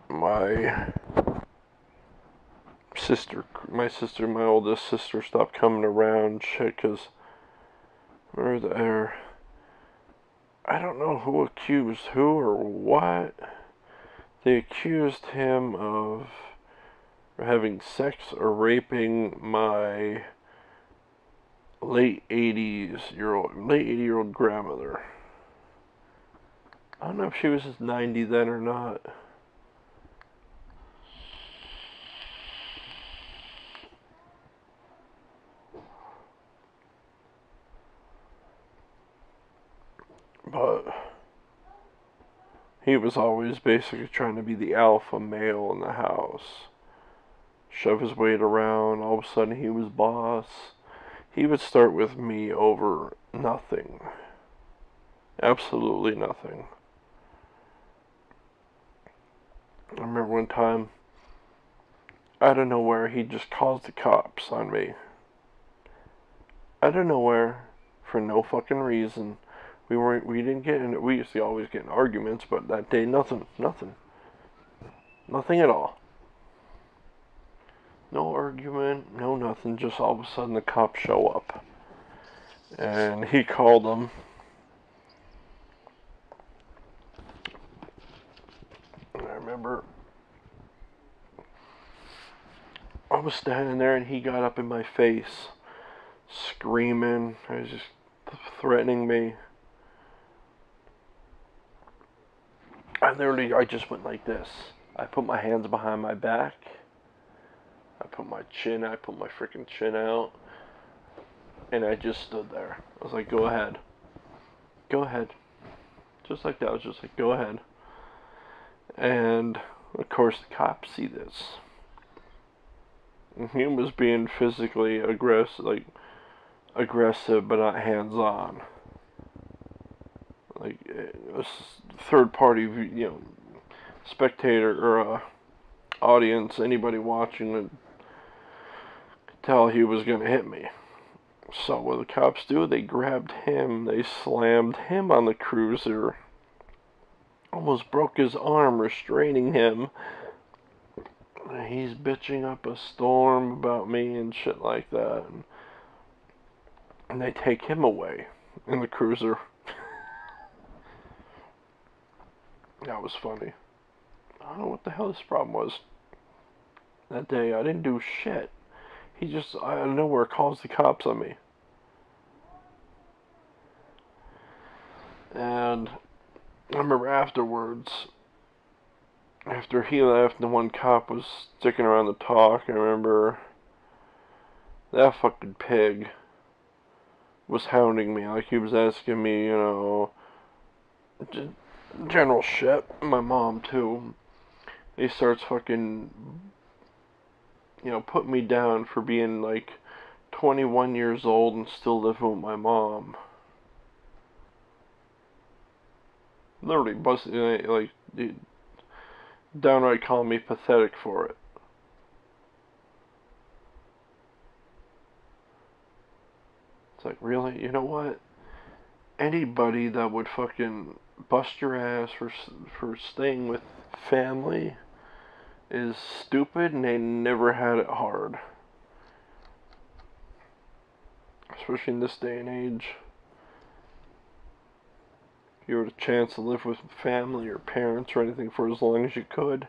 my oldest sister stopped coming around shit, because I don't know who accused who or what. They accused him of having sex or raping my late 80-year-old grandmother. I don't know if she was just 90 then or not. But he was always basically trying to be the alpha male in the house. Shove his weight around, all of a sudden he was boss. He would start with me over nothing. Absolutely nothing. I remember one time, out of nowhere, he just calls the cops on me. Out of nowhere, for no fucking reason. We used to always get in arguments, but that day, nothing at all. No argument, no nothing, just all of a sudden the cops show up. And he called them. I remember was standing there and he got up in my face, screaming. He was just threatening me. I just went like this. I put my hands behind my back. I put my freaking chin out. And I just stood there. I was like, go ahead. Go ahead. Just like that. I was just like, go ahead. And, of course, the cops see this. And he was being physically aggressive, but not hands-on. Like, a third-party, spectator or audience, anybody watching would tell he was going to hit me. So what the cops do, they grabbed him, they slammed him on the cruiser, almost broke his arm, restraining him. He's bitching up a storm about me and shit like that. And they take him away in the cruiser. That was funny. I don't know what the hell his problem was. That day, I didn't do shit. He just, out of nowhere, calls the cops on me. And I remember afterwards, after he left, the one cop was sticking around to talk. I remember that fucking pig was hounding me. Like, he was asking me, general shit. My mom, too. He starts fucking, putting me down for being, 21 years old and still living with my mom. Literally busting, downright calling me pathetic for it. It's like, really? You know what? Anybody that would fucking bust your ass for staying with family is stupid, and they never had it hard. Especially in this day and age. If you had a chance to live with family or parents or anything for as long as you could,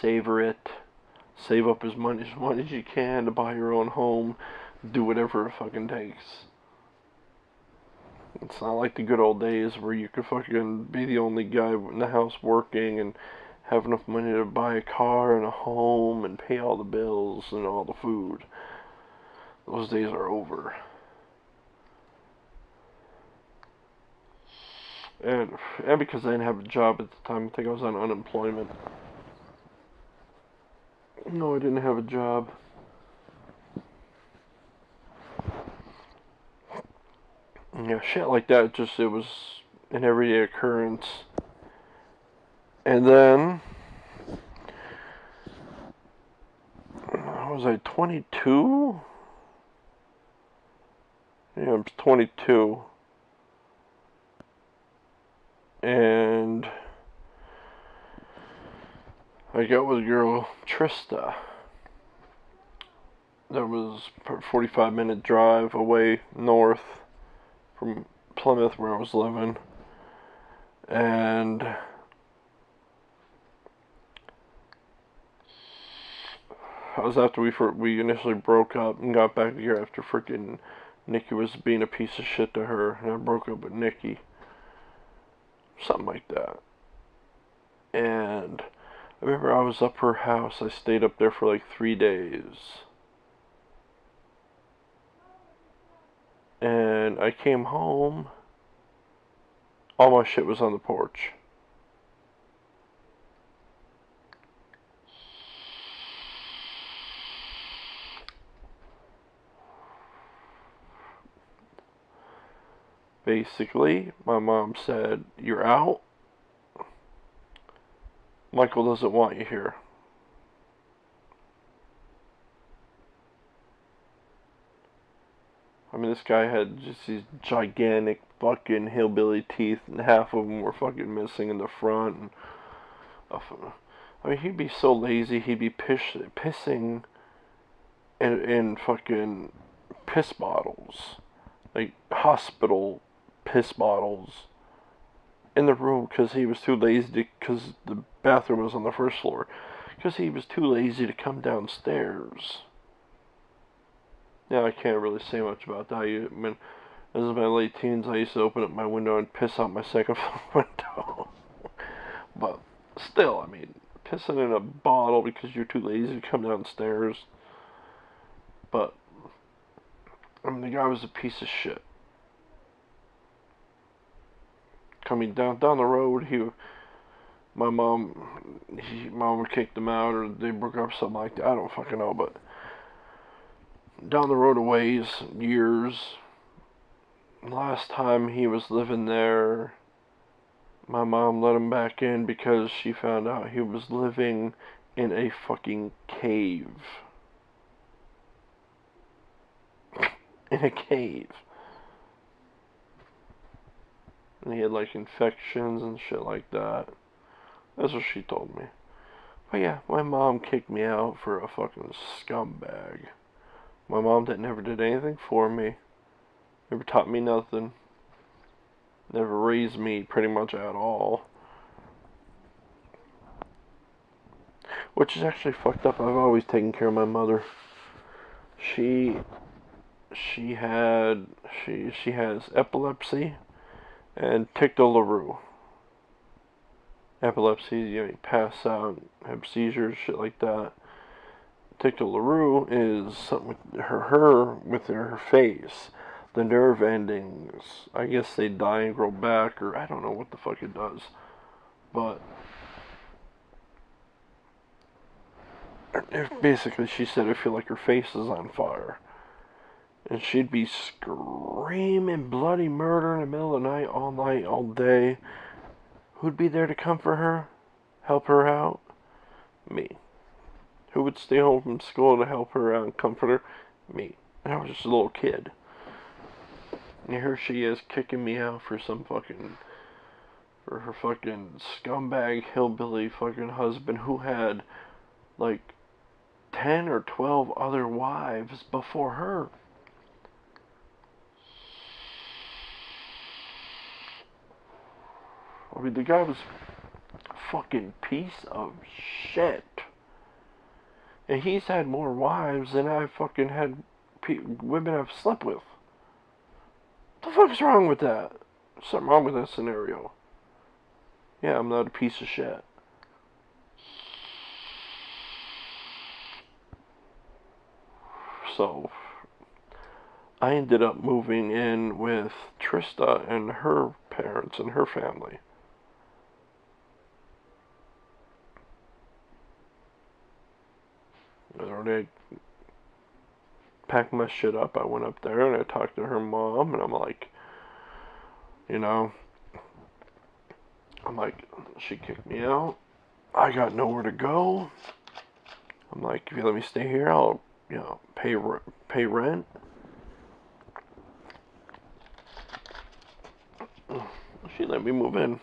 savor it. Save up as much as you can to buy your own home. Do whatever it fucking takes. It's not like the good old days where you could fucking be the only guy in the house working and have enough money to buy a car and a home and pay all the bills and all the food. Those days are over. And because I didn't have a job at the time, I think I was on unemployment. No, I didn't have a job. Yeah, shit like that, it was an everyday occurrence. And then, was I 22? Yeah, I was 22. And I got with a girl, Trista. That was a 45-minute drive away north from Plymouth, where I was living. And that was after we initially broke up and got back together after freaking Nikki was being a piece of shit to her, and I broke up with Nikki. Something like that. And I remember I was up her house. I stayed up there for 3 days. And I came home. All my shit was on the porch. Basically, my mom said, "You're out. Michael doesn't want you here." I mean, this guy had just these gigantic fucking hillbilly teeth, and half of them were fucking missing in the front. And, I mean, he'd be so lazy, he'd be pissing in fucking piss bottles. Hospital piss bottles in the room because he was too lazy because the bathroom was on the first floor. Because he was too lazy to come downstairs. Now, I can't really say much about that. As in my late teens, I used to open up my window and piss out my second floor window. But still, I mean, pissing in a bottle because you're too lazy to come downstairs. But, I mean, the guy was a piece of shit. Coming down the road, my mom kicked him out, or they broke up, something like that. I don't fucking know, but down the road a ways, years. Last time he was living there, my mom let him back in because she found out he was living in a fucking cave. In a cave. And he had like infections and shit like that. That's what she told me. But yeah, my mom kicked me out for a fucking scumbag. My mom never did anything for me. Never taught me nothing. Never raised me pretty much at all. Which is actually fucked up. I've always taken care of my mother. She has epilepsy and tic-doulourou. Epilepsy, you pass out, have seizures, shit like that. Tic-doulourou is something with her face. The nerve endings, I guess they die and grow back, or I don't know what the fuck it does. But basically, she said I feel like her face is on fire. And she'd be screaming bloody murder in the middle of the night, all day. Who'd be there to comfort her? Help her out? Me. Who would stay home from school to help her out and comfort her? Me. And I was just a little kid. And here she is kicking me out for her fucking scumbag hillbilly fucking husband who had like 10 or 12 other wives before her. I mean, the guy was a fucking piece of shit. And he's had more wives than I fucking had women I've slept with. What the fuck's wrong with that? There's something wrong with that scenario. Yeah, I'm not a piece of shit. So, I ended up moving in with Trista and her parents and her family. I already packed my shit up. I went up there and I talked to her mom, and I'm like, she kicked me out. I got nowhere to go. I'm like, if you let me stay here, I'll, pay rent. She let me move in.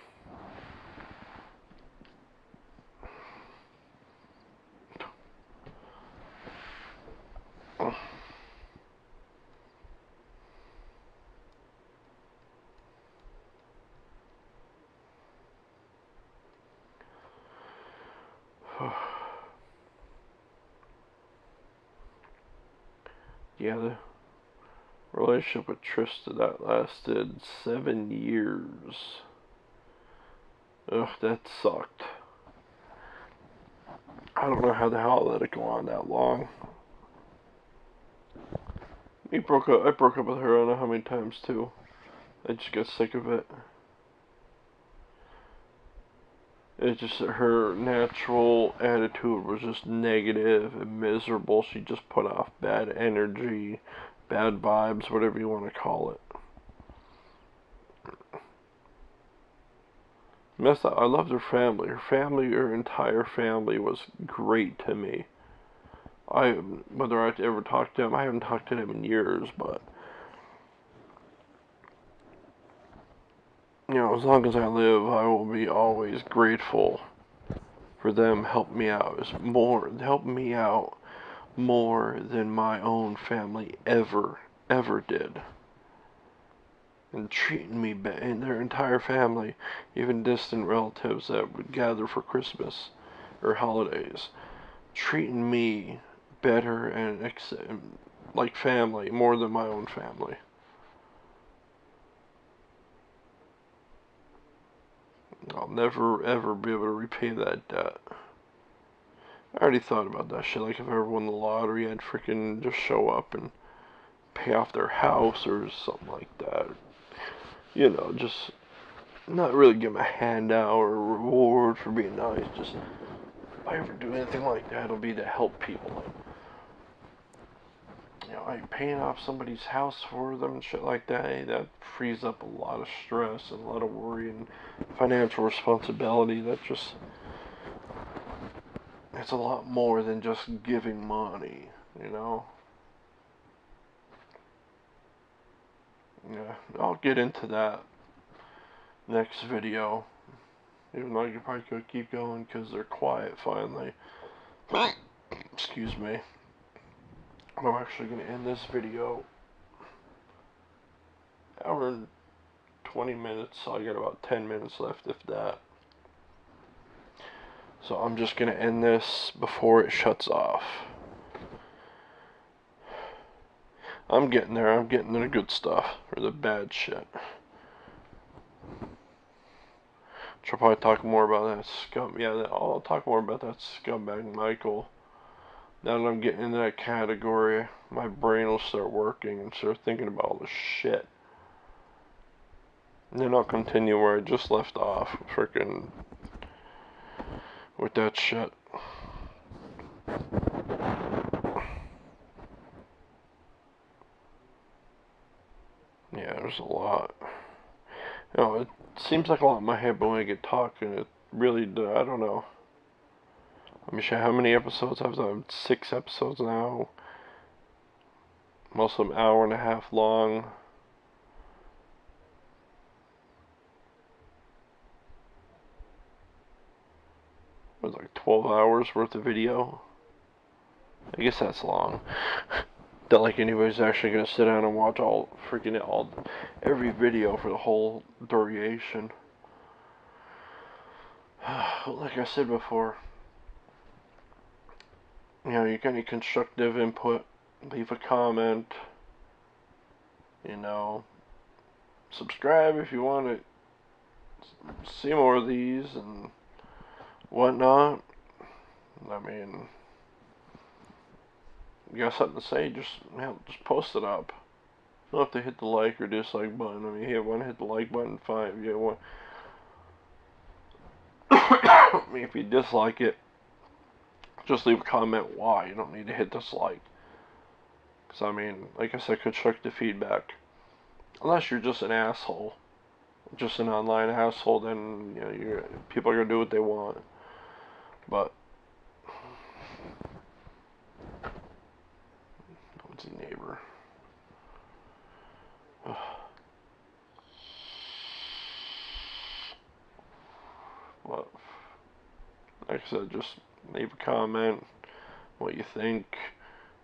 Yeah, the relationship with Trista, that lasted 7 years. Ugh, that sucked. I don't know how the hell I let it go on that long. I broke up with her, I don't know how many times too. I just got sick of it. It's just that her natural attitude was just negative and miserable. She just put off bad energy, bad vibes, whatever you want to call it. I loved her family. Her entire family was great to me. Whether I ever talked to them, I haven't talked to them in years, but as long as I live, I will be always grateful for them. Help me out more than my own family ever did. And treating me bad, and their entire family, even distant relatives that would gather for Christmas or holidays, treating me better and like family more than my own family. I'll never ever be able to repay that debt. I already thought about that shit. Like if I ever won the lottery, I'd freaking just show up and pay off their house or something like that. You know, just not really give them a handout or a reward for being nice. Just if I ever do anything like that, it'll be to help people. Like, you know, like paying off somebody's house for them and shit like that. Hey, that frees up a lot of stress and a lot of worry and financial responsibility. That just, it's a lot more than just giving money, you know? Yeah, I'll get into that next video. Even though I could probably could keep going because they're quiet finally. Excuse me. I'm actually going to end this video. Hour and 20 minutes, so I got about 10 minutes left, if that. So I'm just going to end this before it shuts off. I'm getting there. I'm getting to the good stuff, or the bad shit. Should probably talk more about that scum. Yeah, I'll talk more about that scumbag Michael. Now that I'm getting into that category, my brain will start working and start thinking about all the shit. And then I'll continue where I just left off, freaking with that shit. Yeah, there's a lot. You know, it seems like a lot in my head, but when I get talking, it really, I don't know. Let me show you how many episodes I've done. 6 episodes now. Most of them hour and a half long. It was like 12 hours worth of video. I guess that's long. Not like anybody's actually gonna sit down and watch every video for the whole duration. Like I said before, you know, you got any constructive input, leave a comment. You know, subscribe if you want to see more of these and whatnot. I mean, you got something to say, just post it up. You don't have to hit the like or dislike button. I mean, if you want to hit the like button, fine. If you want, I mean, if you dislike it, just leave a comment why. You don't need to hit dislike. Because, I mean, like I said, constructive feedback. Unless you're just an asshole, just an online asshole, then, you know, people are going to do what they want. But, what's a neighbor? Well, like I said, just leave a comment, what you think,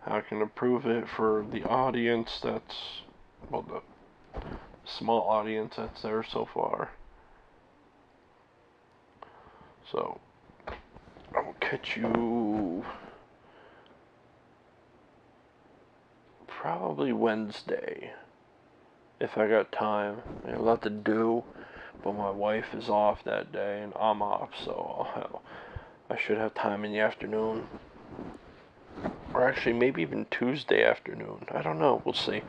how I can improve it for the audience that's, well, the small audience that's there so far. So, I will catch you probably Wednesday, if I got time. I have a lot to do, but my wife is off that day and I'm off, so I should have time in the afternoon. Or actually, maybe even Tuesday afternoon. I don't know. We'll see.